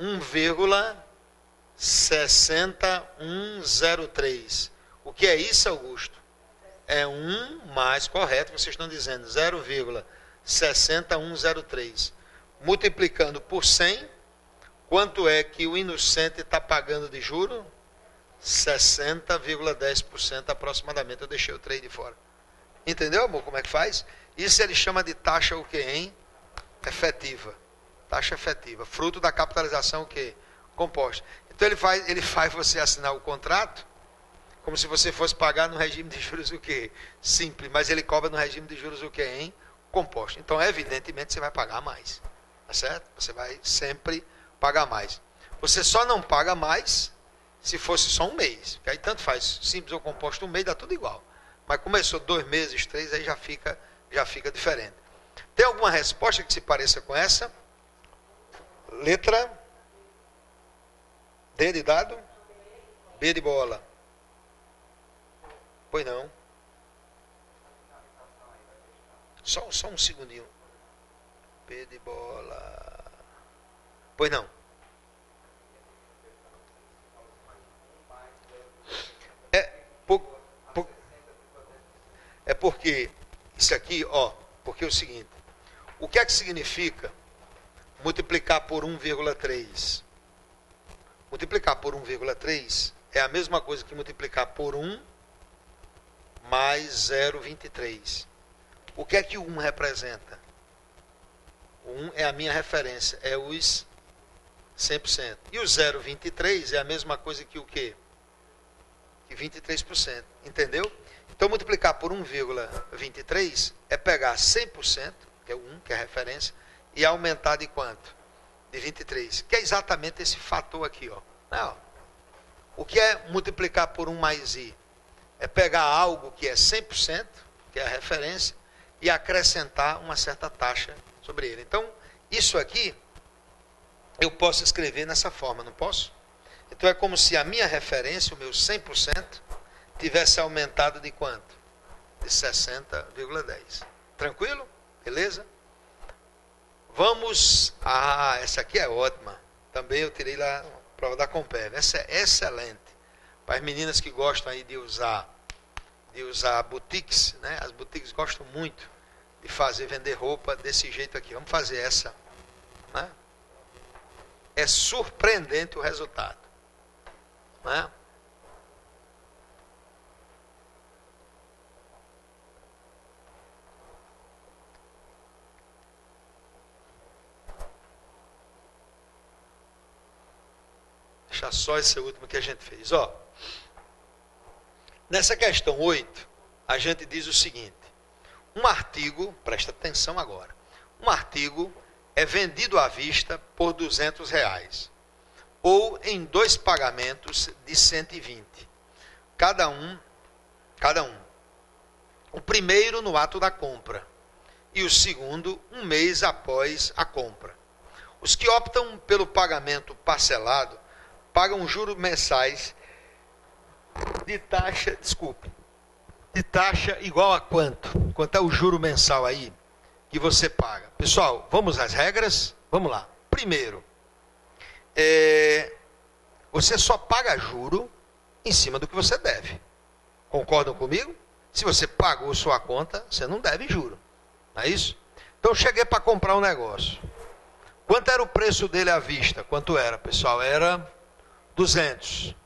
1,6103. O que é isso, Augusto? É 1 mais, correto, vocês estão dizendo, 0,6103. Multiplicando por 100, quanto é que o inocente está pagando de juro? 60,10% aproximadamente. Eu deixei o 3 de fora. Entendeu, amor, como é que faz? Isso ele chama de taxa o quê, hein? Efetiva. Taxa efetiva. Fruto da capitalização o quê? Composta. Então ele faz você assinar o contrato como se você fosse pagar no regime de juros o quê? Simples. Mas ele cobra no regime de juros o quê, hein? Composto. Então, evidentemente, você vai pagar mais. Tá certo? Você vai sempre pagar mais. Você só não paga mais se fosse só um mês. Porque aí tanto faz, simples ou composto, um mês dá tudo igual. Mas começou 2 meses, 3, aí já fica diferente. Tem alguma resposta que se pareça com essa? Letra D de dado? B de bola. Pois não. Só um segundinho. B de bola. Pois não. É porque isso aqui, ó, porque é o seguinte, o que é que significa multiplicar por 1,3? Multiplicar por 1,3 é a mesma coisa que multiplicar por 1 mais 0,23. O que é que o 1 representa? O 1 é a minha referência, é os 100%. E o 0,23 é a mesma coisa que o quê? Que 23%. Entendeu? Então, multiplicar por 1,23 é pegar 100%, que é o 1, que é a referência, e aumentar de quanto? De 23, que é exatamente esse fator aqui, ó. Não. O que é multiplicar por 1 mais i? É pegar algo que é 100%, que é a referência, e acrescentar uma certa taxa sobre ele. Então, isso aqui, eu posso escrever nessa forma, não posso? Então, é como se a minha referência, o meu 100%, tivesse aumentado de quanto? De 60,10. Tranquilo? Beleza? Vamos... Ah, essa aqui é ótima. Também eu tirei lá a prova da Compeb. Essa é excelente. Para as meninas que gostam aí de usar boutiques, né? As boutiques gostam muito de fazer, vender roupa desse jeito aqui. Vamos fazer essa. Né? É surpreendente o resultado. Né? Deixa só esse último que a gente fez. Ó, nessa questão 8, a gente diz o seguinte. Um artigo, presta atenção agora. Um artigo é vendido à vista por R$200. Ou em 2 pagamentos de 120. Cada um. O primeiro no ato da compra. E o segundo, um mês após a compra. Os que optam pelo pagamento parcelado pagam juros mensais de taxa, de taxa igual a quanto? Quanto é o juro mensal aí que você paga? Pessoal, vamos às regras? Vamos lá. Primeiro, você só paga juro em cima do que você deve. Concordam comigo? Se você pagou sua conta, você não deve juro. Não é isso? Então, eu cheguei para comprar um negócio. Quanto era o preço dele à vista? Quanto era, pessoal? Era 200.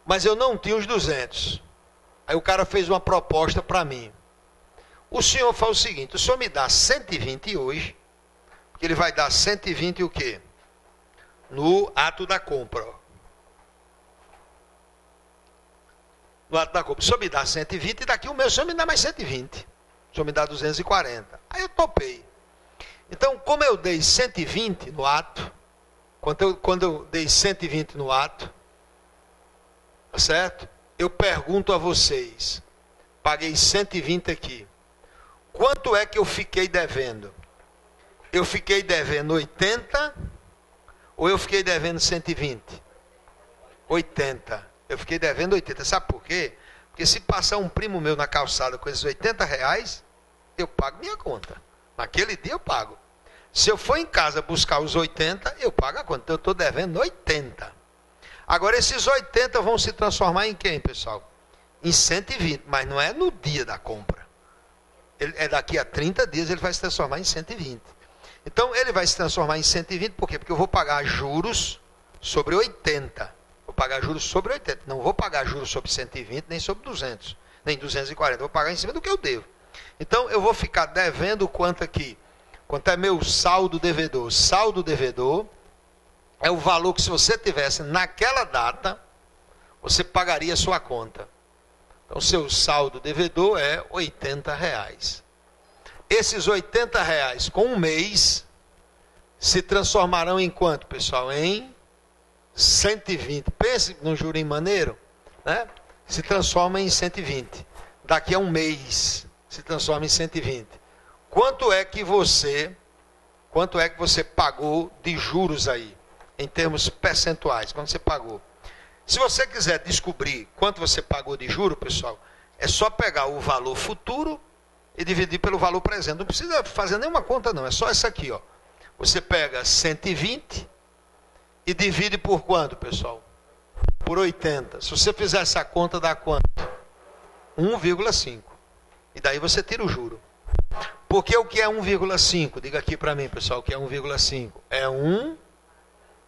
Mas eu não tinha os 200. Aí o cara fez uma proposta para mim. O senhor faz o seguinte, o senhor me dá 120 hoje, porque ele vai dar 120 o quê? No ato da compra. Ó. No ato da compra. O senhor me dá 120 e daqui um mês o senhor me dá mais 120. O senhor me dá 240. Aí eu topei. Então, como eu dei 120 no ato, quando eu dei 120 no ato, tá certo? Eu pergunto a vocês, paguei 120 aqui, quanto é que eu fiquei devendo? Eu fiquei devendo 80 ou eu fiquei devendo 120? 80. Eu fiquei devendo 80. Sabe por quê? Porque se passar um primo meu na calçada com esses R$80, eu pago minha conta. Naquele dia eu pago. Se eu for em casa buscar os 80, eu pago a conta. Então eu estou devendo 80. Agora esses 80 vão se transformar em quem, pessoal? Em 120, mas não é no dia da compra. Daqui a 30 dias ele vai se transformar em 120. Então ele vai se transformar em 120, por quê? Porque eu vou pagar juros sobre 80. Vou pagar juros sobre 80. Não vou pagar juros sobre 120, nem sobre 200, nem 240. Vou pagar em cima do que eu devo. Então eu vou ficar devendo quanto aqui? Quanto é meu saldo devedor? Saldo devedor é o valor que, se você tivesse naquela data, você pagaria a sua conta. Então, seu saldo devedor é R$80. Esses R$80 com um mês se transformarão em quanto, pessoal? Em 120. Pense num juro em maneiro, né? Se transforma em 120. Daqui a um mês se transforma em 120. Quanto é que você pagou de juros aí, em termos percentuais? Quanto você pagou? Se você quiser descobrir quanto você pagou de juro, pessoal, é só pegar o valor futuro e dividir pelo valor presente. Não precisa fazer nenhuma conta não, é só essa aqui, ó. Você pega 120 e divide por quanto, pessoal? Por 80. Se você fizer essa conta, dá quanto? 1,5. E daí você tira o juro. Porque o que é 1,5? Diga aqui para mim, pessoal, o que é 1,5? É 1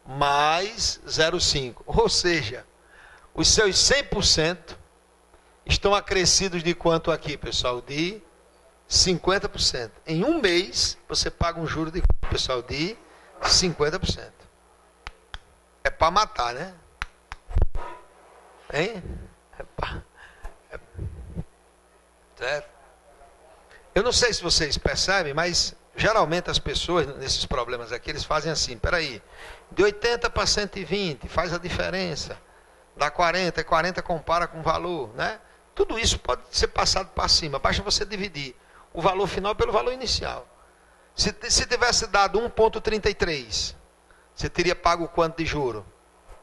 mais 0,5. Ou seja, os seus 100% estão acrescidos de quanto aqui, pessoal? De 50%. Em um mês, você paga um juro de, pessoal, de 50%. É para matar, né? Hein? Certo? Eu não sei se vocês percebem, mas geralmente as pessoas, nesses problemas aqui, eles fazem assim, peraí, de 80 para 120, faz a diferença, dá 40, e 40 compara com o valor, né? Tudo isso pode ser passado para cima, basta você dividir o valor final pelo valor inicial. Se tivesse dado 1,33, você teria pago quanto de juro?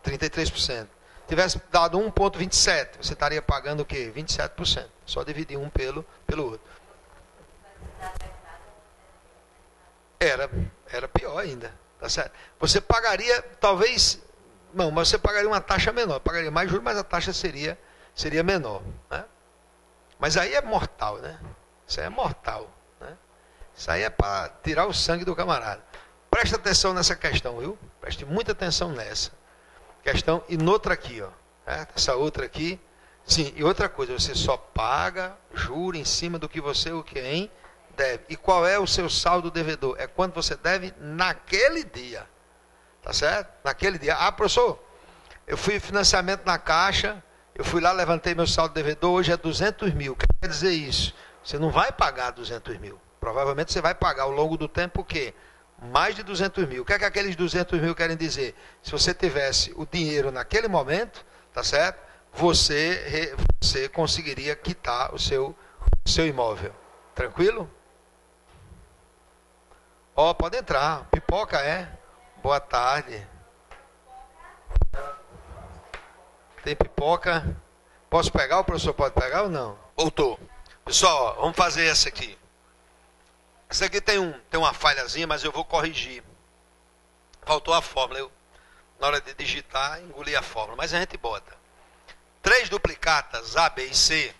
33%. Tivesse dado 1,27, você estaria pagando o quê? 27%. Só dividir um pelo outro. Era pior ainda, tá certo? Você pagaria, talvez, não, mas você pagaria uma taxa menor, pagaria mais juros, mas a taxa seria menor, né? Mas aí é mortal, né? Isso aí é mortal, né? Isso aí é para tirar o sangue do camarada. Preste atenção nessa questão, viu? Preste muita atenção nessa questão. E noutra aqui, ó. Essa outra aqui. Sim, e outra coisa, você só paga juro em cima do que você ou quem deve. E qual é o seu saldo devedor? É quanto você deve naquele dia. Tá certo? Naquele dia. Ah, professor, eu fui financiamento na Caixa, eu fui lá, levantei meu saldo devedor, hoje é 200 mil. O que quer dizer isso? Você não vai pagar 200 mil. Provavelmente você vai pagar ao longo do tempo o quê? Mais de 200 mil. O que é que aqueles 200 mil querem dizer? Se você tivesse o dinheiro naquele momento, tá certo? Você conseguiria quitar o seu imóvel. Tranquilo? Ó, pode entrar. Pipoca é? Boa tarde. Tem pipoca? Posso pegar? O professor pode pegar ou não? Voltou. Pessoal, ó, vamos fazer essa aqui. Essa aqui tem uma falhazinha, mas eu vou corrigir. Faltou a fórmula. Na hora de digitar, engoli a fórmula. Mas a gente bota. 3 duplicatas A, B e C,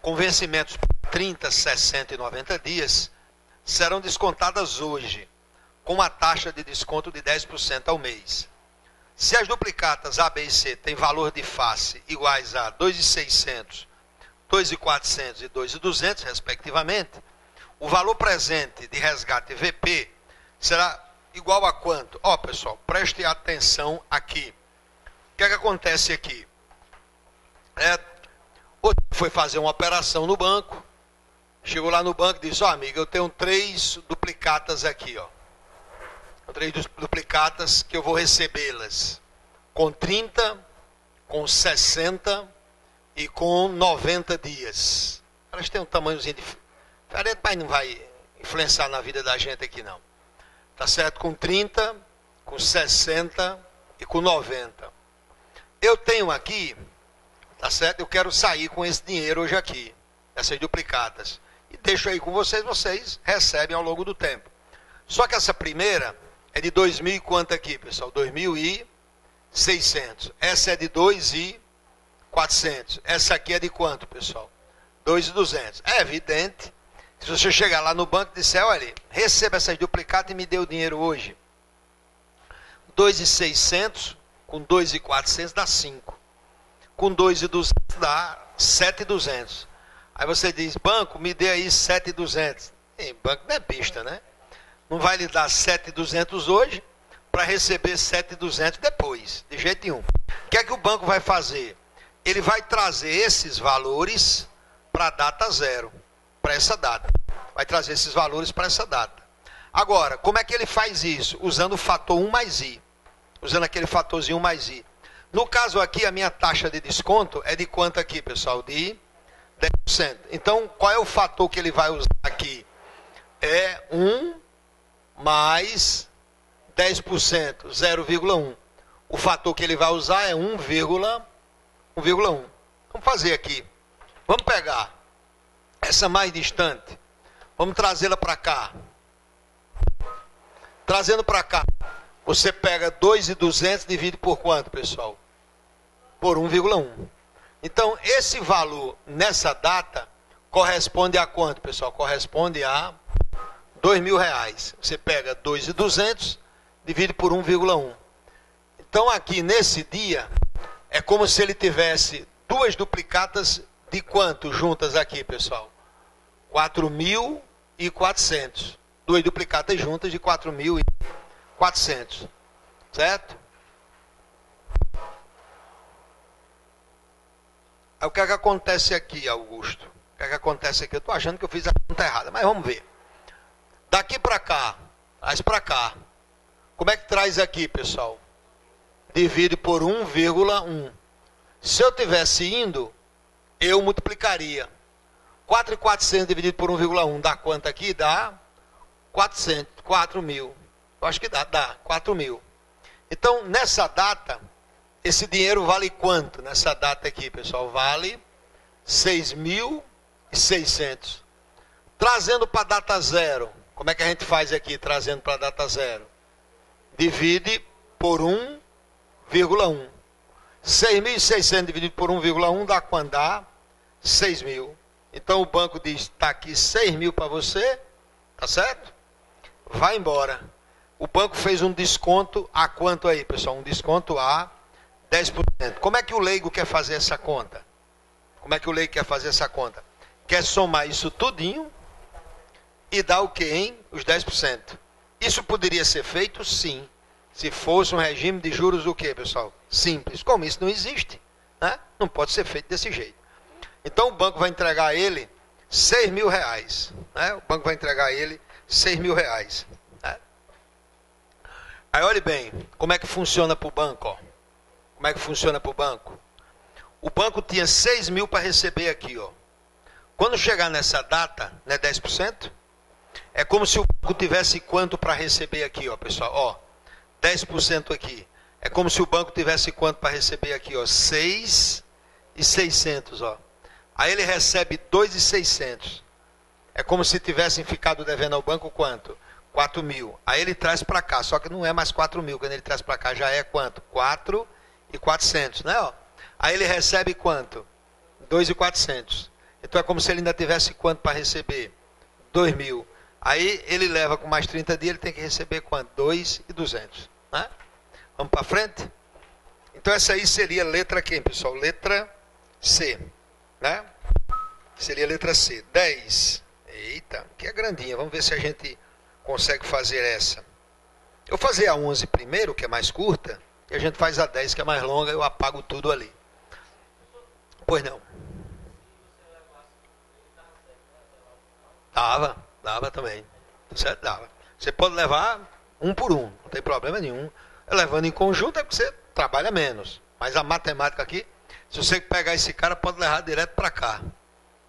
com vencimentos por 30, 60 e 90 dias, serão descontadas hoje, com uma taxa de desconto de 10% ao mês. Se as duplicatas A, B e C têm valor de face iguais a 2.600, 2.400 e 2.200, respectivamente, o valor presente de resgate VP será igual a quanto? Ó, pessoal, preste atenção aqui. O que é que acontece aqui? Outro foi fazer uma operação no banco, chegou lá no banco e disse, ó, amigo, eu tenho 3 duplicatas aqui, ó. 3 duplicatas que eu vou recebê-las com 30, com 60 e com 90 dias. Elas têm um tamanhozinho diferente, mas não vai influenciar na vida da gente aqui não. Tá certo? Com 30, com 60 e com 90. Eu tenho aqui, tá certo? Eu quero sair com esse dinheiro hoje aqui, essas duplicatas. E deixo aí com vocês, vocês recebem ao longo do tempo. Só que essa primeira é de 2.000 e quanto aqui, pessoal? 2.600. Essa é de 2.400. Essa aqui é de quanto, pessoal? 2.200. É evidente, se você chegar lá no banco e disser, olha, receba essas duplicatas e me dê o dinheiro hoje. 2.600 com 2.400 dá 5. Com 2.200 dá 7.200. Aí você diz, banco, me dê aí 7.200. Banco não é besta, né? Não vai lhe dar 7.200 hoje para receber 7.200 depois, de jeito nenhum. O que é que o banco vai fazer? Ele vai trazer esses valores para a data zero, para essa data. Vai trazer esses valores para essa data. Agora, como é que ele faz isso? Usando o fator 1 mais I. Usando aquele fatorzinho 1 mais I. No caso aqui, a minha taxa de desconto é de quanto aqui, pessoal? De 10%. Então, qual é o fator que ele vai usar aqui? É 1 mais 10%, 0,1. O fator que ele vai usar é 1,1. Vamos fazer aqui. Vamos pegar essa mais distante. Vamos trazê-la para cá. Trazendo para cá. Você pega 2.200 e divide por quanto, pessoal? Por 1,1. Então, esse valor nessa data corresponde a quanto, pessoal? Corresponde a R$2.000. Você pega 2.200, divide por 1,1. Então, aqui nesse dia, é como se ele tivesse 2 duplicatas de quanto juntas aqui, pessoal? 4.400. 2 duplicatas juntas de 4.400. Certo? Aí o que é que acontece aqui, Augusto? O que é que acontece aqui? Eu estou achando que eu fiz a conta errada, mas vamos ver. Daqui para cá, traz para cá. Como é que traz aqui, pessoal? Divide por 1,1. Se eu tivesse indo, eu multiplicaria. 4.400 dividido por 1,1 dá quanto aqui? Dá 4.000. Eu acho que dá 4.000. Então, nessa data, esse dinheiro vale quanto? Nessa data aqui, pessoal, vale 6.600. Trazendo para a data zero, como é que a gente faz aqui, trazendo para a data zero? Divide por 1,1. 6.600 dividido por 1,1 dá quanto? Dá 6.000. Então o banco diz, está aqui 6.000 para você, Tá certo? Vai embora. O banco fez um desconto a quanto aí, pessoal? Um desconto a 10%. Como é que o leigo quer fazer essa conta? Como é que o leigo quer fazer essa conta? Quer somar isso tudinho e dar o quê, hein? Os 10%. Isso poderia ser feito? Sim. Se fosse um regime de juros o quê, pessoal? Simples. Como isso não existe, né? Não pode ser feito desse jeito. Então o banco vai entregar a ele R$6.000. Né? O banco vai entregar a ele R$6.000. Né? Aí olhe bem, como é que funciona para o banco? Ó. Como é que funciona para o banco? O banco tinha 6 mil para receber aqui. Ó. Quando chegar nessa data, né, 10%, é como se o banco tivesse quanto para receber aqui, ó, pessoal? Ó, 10% aqui. É como se o banco tivesse quanto para receber aqui, ó? 6.600, ó. Aí ele recebe 2.600. É como se tivessem ficado devendo ao banco quanto? 4 mil. Aí ele traz para cá, só que não é mais 4 mil. Quando ele traz para cá já é quanto? 4.400, né? Ó. Aí ele recebe quanto? 2.400. Então é como se ele ainda tivesse quanto para receber? 2 mil. Aí ele leva com mais 30 dias, ele tem que receber quanto? 2.200. Né? Vamos para frente? Então essa aí seria a letra quem, pessoal? Letra C. Né? Seria a letra C. 10. Eita, que é grandinha. Vamos ver se a gente consegue fazer essa. Eu vou fazer a 11 primeiro, que é mais curta, e a gente faz a 10, que é mais longa, eu apago tudo ali. Pois não. Dava também. Certo? Dava. Você pode levar um por um, não tem problema nenhum. Levando em conjunto é porque você trabalha menos. Mas a matemática aqui, se você pegar esse cara, pode levar direto para cá.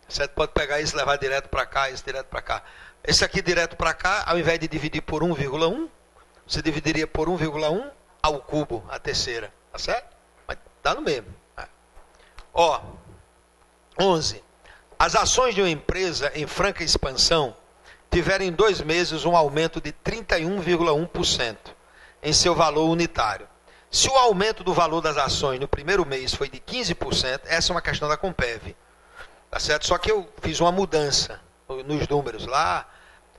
Você pode pegar isso e levar direto para cá, isso direto para cá. Esse aqui direto para cá, ao invés de dividir por 1,1, você dividiria por 1,1 ao cubo, a terceira. Tá certo? Mas dá no mesmo. Ó, 11. As ações de uma empresa em franca expansão tiveram em 2 meses um aumento de 31,1% em seu valor unitário. Se o aumento do valor das ações no primeiro mês foi de 15%, essa é uma questão da Compev. Tá certo? Só que eu fiz uma mudança nos números. Lá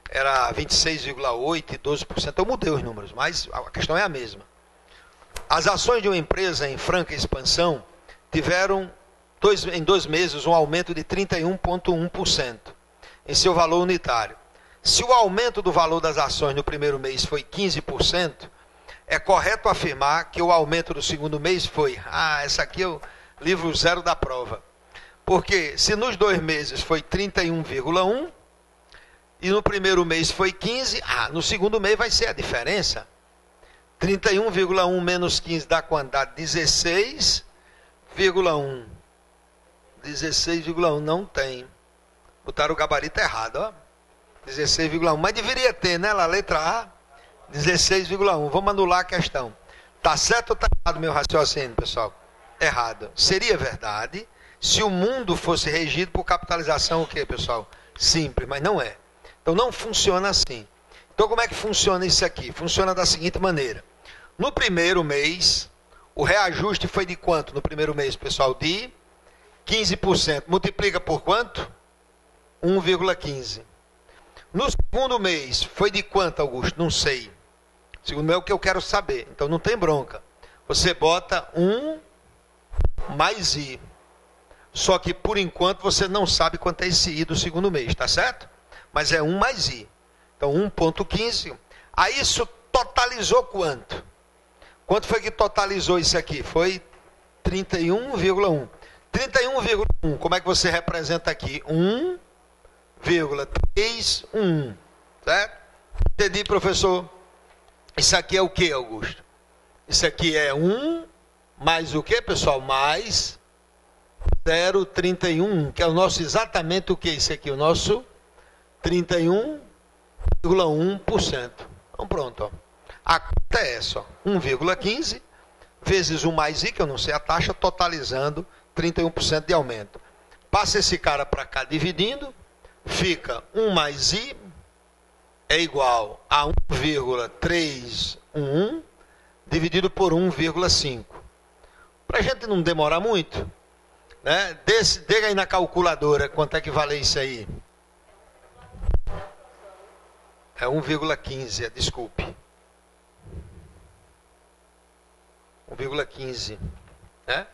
era 26,8% e 12%. Eu mudei os números, mas a questão é a mesma. As ações de uma empresa em franca expansão tiveram em 2 meses um aumento de 31,1% em seu valor unitário. Se o aumento do valor das ações no primeiro mês foi 15%, é correto afirmar que o aumento do segundo mês foi... essa aqui é o livro 0 da prova. Porque se nos 2 meses foi 31,1 e no primeiro mês foi 15, no segundo mês vai ser a diferença. 31,1 menos 15 dá quanto? Dá 16,1. 16,1 não tem. Botaram o gabarito errado, ó. 16,1. Mas deveria ter, né? Na letra A, 16,1. Vamos anular a questão. Tá certo ou tá errado meu raciocínio, pessoal? Errado. Seria verdade se o mundo fosse regido por capitalização o quê, pessoal? Simples, mas não é. Então não funciona assim. Então como é que funciona isso aqui? Funciona da seguinte maneira. No primeiro mês, o reajuste foi de quanto no primeiro mês, pessoal? De 15%. Multiplica por quanto? 1,15. No segundo mês, foi de quanto, Augusto? Não sei. Segundo mês é o que eu quero saber. Então não tem bronca. Você bota 1 mais I. Só que por enquanto você não sabe quanto é esse I do segundo mês, tá certo? Mas é 1 mais I. Então 1,15. Aí isso totalizou quanto? Quanto foi que totalizou isso aqui? Foi 31,1. 31,1, como é que você representa aqui? 1,31. Certo? Entendi, professor. Isso aqui é o que, Augusto? Isso aqui é 1 mais o que, pessoal? Mais 0,31, que é o nosso exatamente o que? Isso aqui, o nosso 31,1%. Então pronto, ó. A conta é essa, ó. 1,15 vezes 1 mais I, que eu não sei a taxa, totalizando 31% de aumento. Passa esse cara para cá dividindo, fica 1 mais I é igual a 1,311 dividido por 1,5. Para a gente não demorar muito, né? Dega aí na calculadora quanto é que vale isso aí. É 1,15, desculpe. 1,15. Né?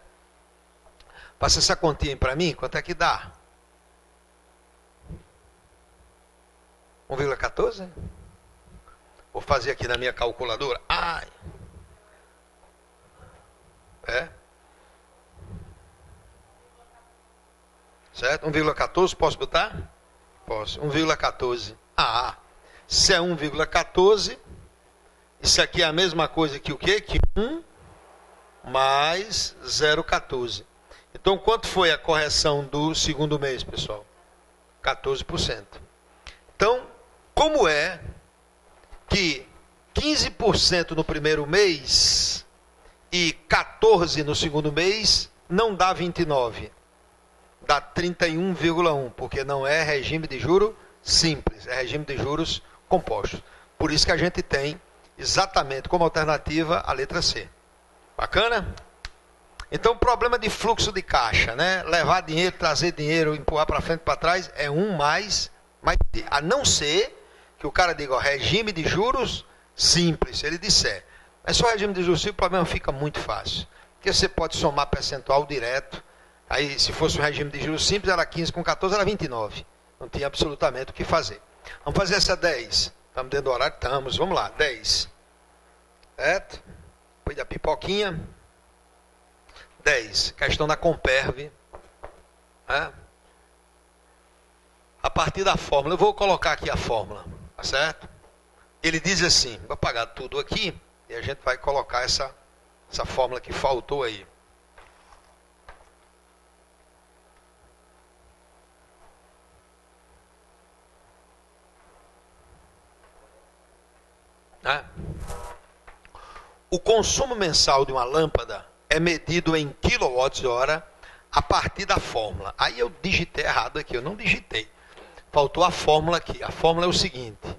Passa essa continha aí para mim, quanto é que dá? 1,14? Vou fazer aqui na minha calculadora. Ai. É? Certo? 1,14, posso botar? Posso. 1,14. Ah, se é 1,14, isso aqui é a mesma coisa que o quê? Que 1 mais 0,14. Então, quanto foi a correção do segundo mês, pessoal? 14%. Então, como é que 15% no primeiro mês e 14% no segundo mês não dá 29%? Dá 31,1%, porque não é regime de juro simples, é regime de juros compostos. Por isso que a gente tem exatamente como alternativa a letra C. Bacana? Então, o problema de fluxo de caixa, né? Levar dinheiro, trazer dinheiro, empurrar para frente e para trás, é 1 mais D. A não ser que o cara diga, ó, regime de juros simples. Se ele disser, mas só regime de juros simples, o problema fica muito fácil. Porque você pode somar percentual direto. Aí, se fosse um regime de juros simples, era 15 com 14, era 29. Não tinha absolutamente o que fazer. Vamos fazer essa 10. Estamos dentro do horário? Estamos. Vamos lá, 10. Certo? Depois da pipoquinha. 10. Questão da Comperv. A partir da fórmula, eu vou colocar aqui a fórmula. Tá certo? Ele diz assim, vou apagar tudo aqui e a gente vai colocar essa fórmula que faltou aí. O consumo mensal de uma lâmpada é medido em kWh a partir da fórmula. Aí eu digitei errado aqui, eu não digitei. Faltou a fórmula aqui. A fórmula é o seguinte: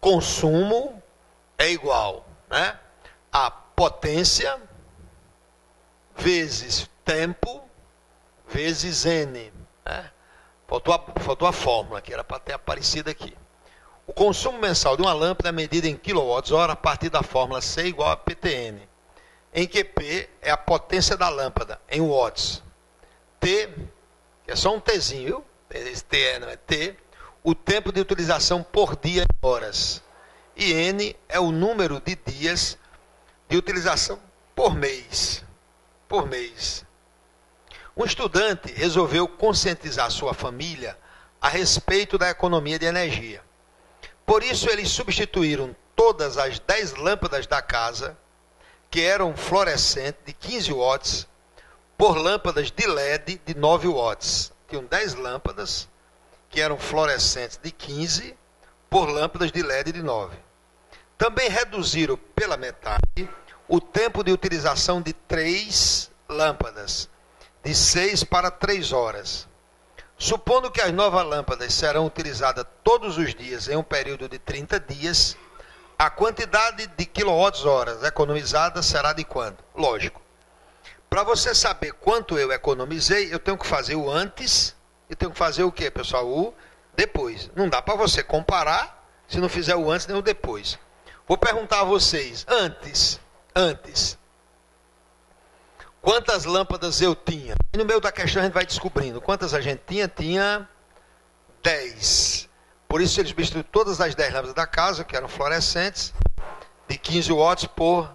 consumo é igual, né, a potência vezes tempo vezes N. Né? Faltou a fórmula, que era para ter aparecido aqui. O consumo mensal de uma lâmpada é medido em kWh a partir da fórmula C igual a PTN, em que P é a potência da lâmpada, em watts. T, que é só um Tzinho, viu? Esse T não é T, o tempo de utilização por dia em horas. E N é o número de dias de utilização por mês. Por mês. Um estudante resolveu conscientizar sua família a respeito da economia de energia. Por isso, eles substituíram todas as 10 lâmpadas da casa, que eram fluorescentes de 15 watts, por lâmpadas de LED de 9 watts. Tinham 10 lâmpadas, que eram fluorescentes de 15, por lâmpadas de LED de 9. Também reduziram pela metade o tempo de utilização de 3 lâmpadas, de 6 para 3 horas. Supondo que as novas lâmpadas serão utilizadas todos os dias em um período de 30 dias, a quantidade de kWh economizada será de quanto? Lógico. Para você saber quanto eu economizei, eu tenho que fazer o antes e tenho que fazer o quê, pessoal? O depois. Não dá para você comparar se não fizer o antes nem o depois. Vou perguntar a vocês, antes, quantas lâmpadas eu tinha? E no meio da questão a gente vai descobrindo. Quantas a gente tinha? Tinha 10. Por isso eles substituíram todas as 10 lâmpadas da casa, que eram fluorescentes, de 15 watts por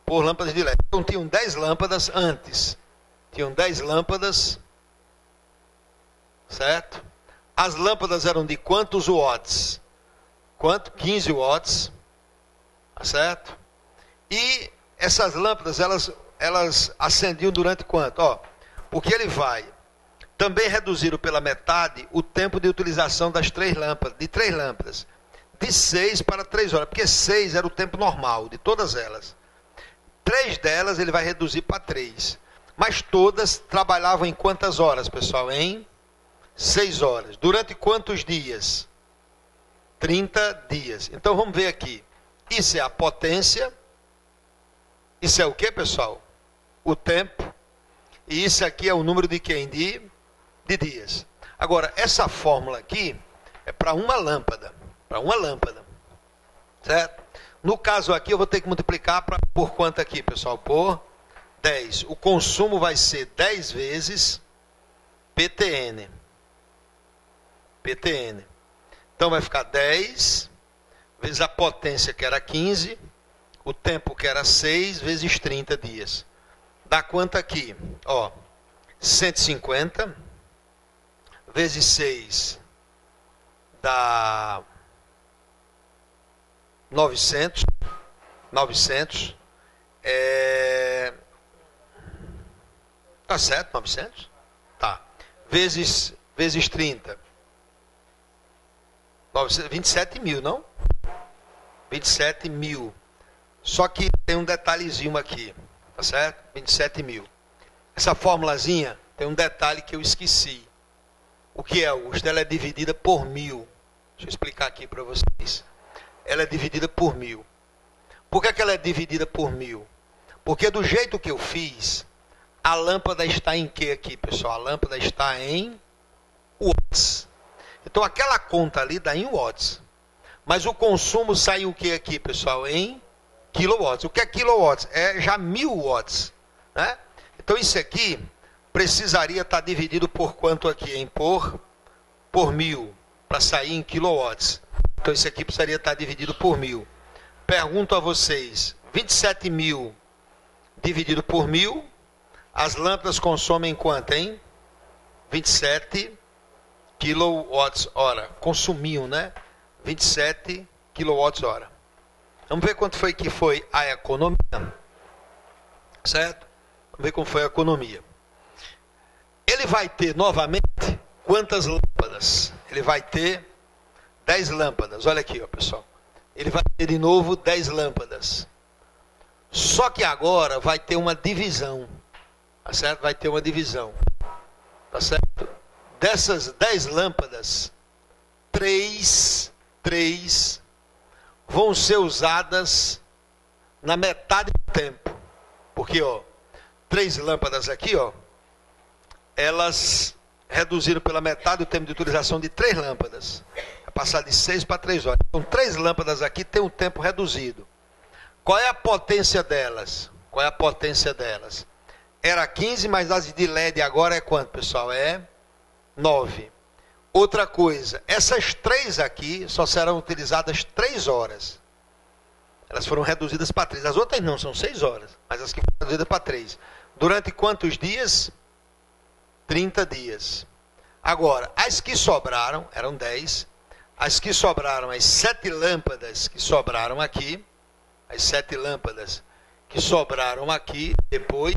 lâmpadas de LED. Então tinham 10 lâmpadas antes. Tinham 10 lâmpadas, certo? As lâmpadas eram de quantos watts? 15 watts, certo? E essas lâmpadas, elas acendiam durante quanto? Ó, porque ele vai também reduziram pela metade o tempo de utilização das 3 lâmpadas, de 6 para 3 horas, porque 6 era o tempo normal de todas elas. 3 delas ele vai reduzir para 3. Mas todas trabalhavam em quantas horas, pessoal? Em 6 horas. Durante quantos dias? 30 dias. Então vamos ver aqui. Isso é a potência. Isso é o que, pessoal? O tempo. E isso aqui é o número de quem? De dias. Agora, essa fórmula aqui é para uma lâmpada. Para uma lâmpada. Certo? No caso aqui, eu vou ter que multiplicar por quanto aqui, pessoal? Por 10. O consumo vai ser 10 vezes PTN. PTN. Então vai ficar 10 vezes a potência, que era 15, o tempo, que era 6, vezes 30 dias. Dá quanto aqui? Ó, 150 vezes 6 dá 900. 900. Tá certo, 900? Tá. Vezes 30. 27 mil, não? 27 mil. Só que tem um detalhezinho aqui. Tá certo? 27 mil. Essa formulazinha tem um detalhe que eu esqueci. O que é, Augusto? Ela é dividida por 1000. Deixa eu explicar aqui para vocês. Ela é dividida por 1000. Por que ela é dividida por 1000? Porque do jeito que eu fiz, a lâmpada está em que aqui, pessoal? A lâmpada está em watts. Então aquela conta ali dá em watts. Mas o consumo sai o que aqui, pessoal? Em kilowatts. O que é kilowatts? É já 1000 watts. Né? Então isso aqui precisaria estar dividido por quanto aqui? Hein? Por 1000. Para sair em kilowatts. Então isso aqui precisaria estar dividido por 1000. Pergunto a vocês, 27 mil dividido por 1000, as lâmpadas consomem quanto, hein? 27 kWh. Consumiam, né? 27 kWh. Vamos ver quanto foi que foi a economia. Certo? Vamos ver como foi a economia. Ele vai ter novamente quantas lâmpadas? Ele vai ter 10 lâmpadas. Olha aqui, ó, pessoal. Ele vai ter de novo 10 lâmpadas. Só que agora vai ter uma divisão. Tá certo? Vai ter uma divisão. Tá certo? Dessas 10 lâmpadas, 3 vão ser usadas na metade do tempo. Porque, ó, 3 lâmpadas aqui, ó, elas reduziram pela metade o tempo de utilização de 3 lâmpadas. Vai passar de 6 para 3 horas. Então, 3 lâmpadas aqui tem um tempo reduzido. Qual é a potência delas? Qual é a potência delas? Era 15, mas as de LED agora é quanto, pessoal? É 9. Outra coisa, essas 3 aqui só serão utilizadas 3 horas. Elas foram reduzidas para 3. As outras não, são 6 horas. Mas as que foram reduzidas para 3. Durante quantos dias? 30 dias. Agora, as que sobraram, eram 10. As que sobraram, as 7 lâmpadas que sobraram aqui, as 7 lâmpadas que sobraram aqui, depois,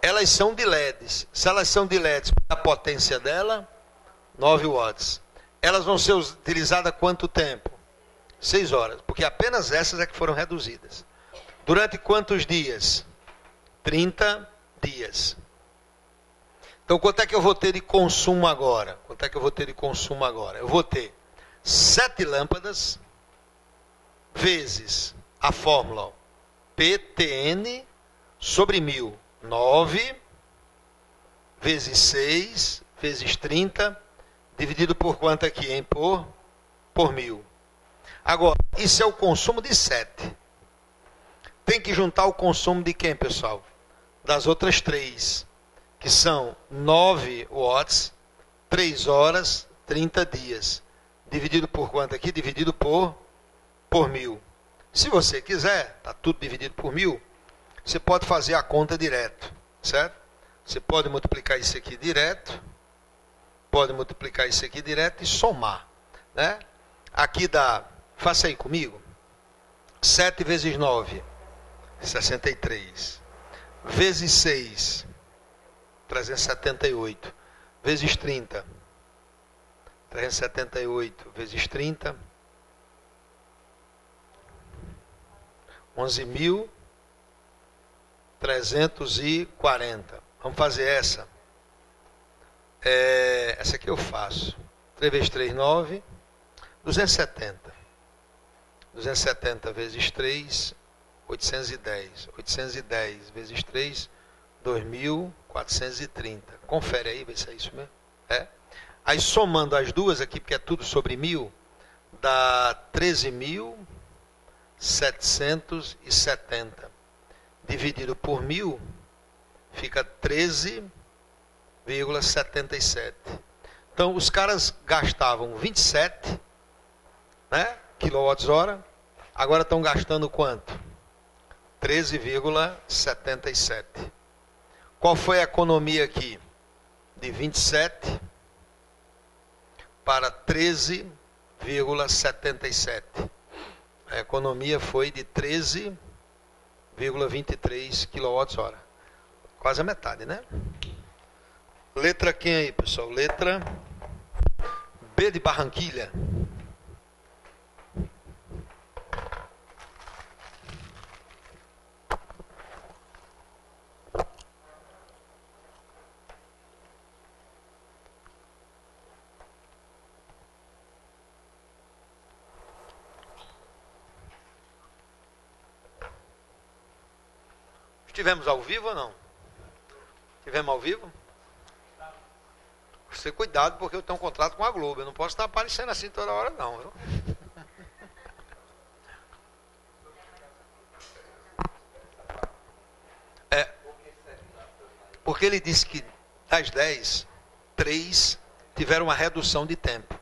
elas são de LEDs. Se elas são de LEDs, a potência dela, 9 watts. Elas vão ser utilizadas quanto tempo? 6 horas, porque apenas essas é que foram reduzidas. Durante quantos dias? 30 dias. Então, quanto é que eu vou ter de consumo agora? Quanto é que eu vou ter de consumo agora? Eu vou ter 7 lâmpadas vezes a fórmula, ó, PTN sobre 1000. 9 vezes 6 vezes 30, dividido por quanto aqui, hein? Por 1000. Agora, isso é o consumo de 7. Tem que juntar o consumo de quem, pessoal? Das outras 3. Que são 9 watts, 3 horas, 30 dias. Dividido por quanto aqui? Dividido por 1000. Se você quiser, está tudo dividido por 1000, você pode fazer a conta direto, certo? Você pode multiplicar isso aqui direto, pode multiplicar isso aqui direto e somar, né? Aqui dá, faça aí comigo, 7 vezes 9, 63, vezes 6, 378, vezes 30, 378 vezes 30, 11.340. Vamos fazer essa. Essa aqui eu faço. 3 vezes 3, 9. 270. 270 vezes 3, 810. 810 vezes 3, 2.430. Confere aí, vê se é isso mesmo. Aí somando as duas aqui, porque é tudo sobre 1000, dá 13.000. 13.770 dividido por 1.000 fica 13,77. Então os caras gastavam 27, né, kWh, agora estão gastando quanto? 13,77. Qual foi a economia aqui? De 27 para 13,77. A economia foi de 13,23 kWh. Quase a metade, né? Letra quem aí, pessoal? Letra B de Barranquilha. Estivemos ao vivo ou não? Estivemos ao vivo? Você cuidado, porque eu tenho um contrato com a Globo. Eu não posso estar aparecendo assim toda hora, não. Viu? Porque ele disse que das 10, 3 tiveram uma redução de tempo.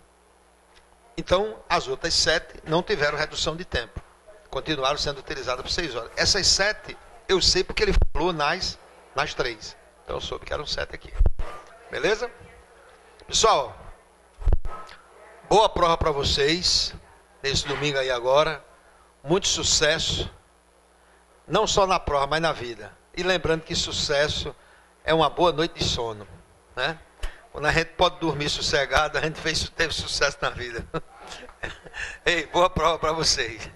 Então, as outras 7 não tiveram redução de tempo. Continuaram sendo utilizadas por 6 horas. Essas 7, eu sei porque ele falou nas 3. Então, eu soube que eram 7 aqui. Beleza? Pessoal, boa prova para vocês. Nesse domingo aí agora. Muito sucesso. Não só na prova, mas na vida. E lembrando que sucesso é uma boa noite de sono, né? Quando a gente pode dormir sossegado, a gente teve sucesso na vida. Ei, boa prova para vocês.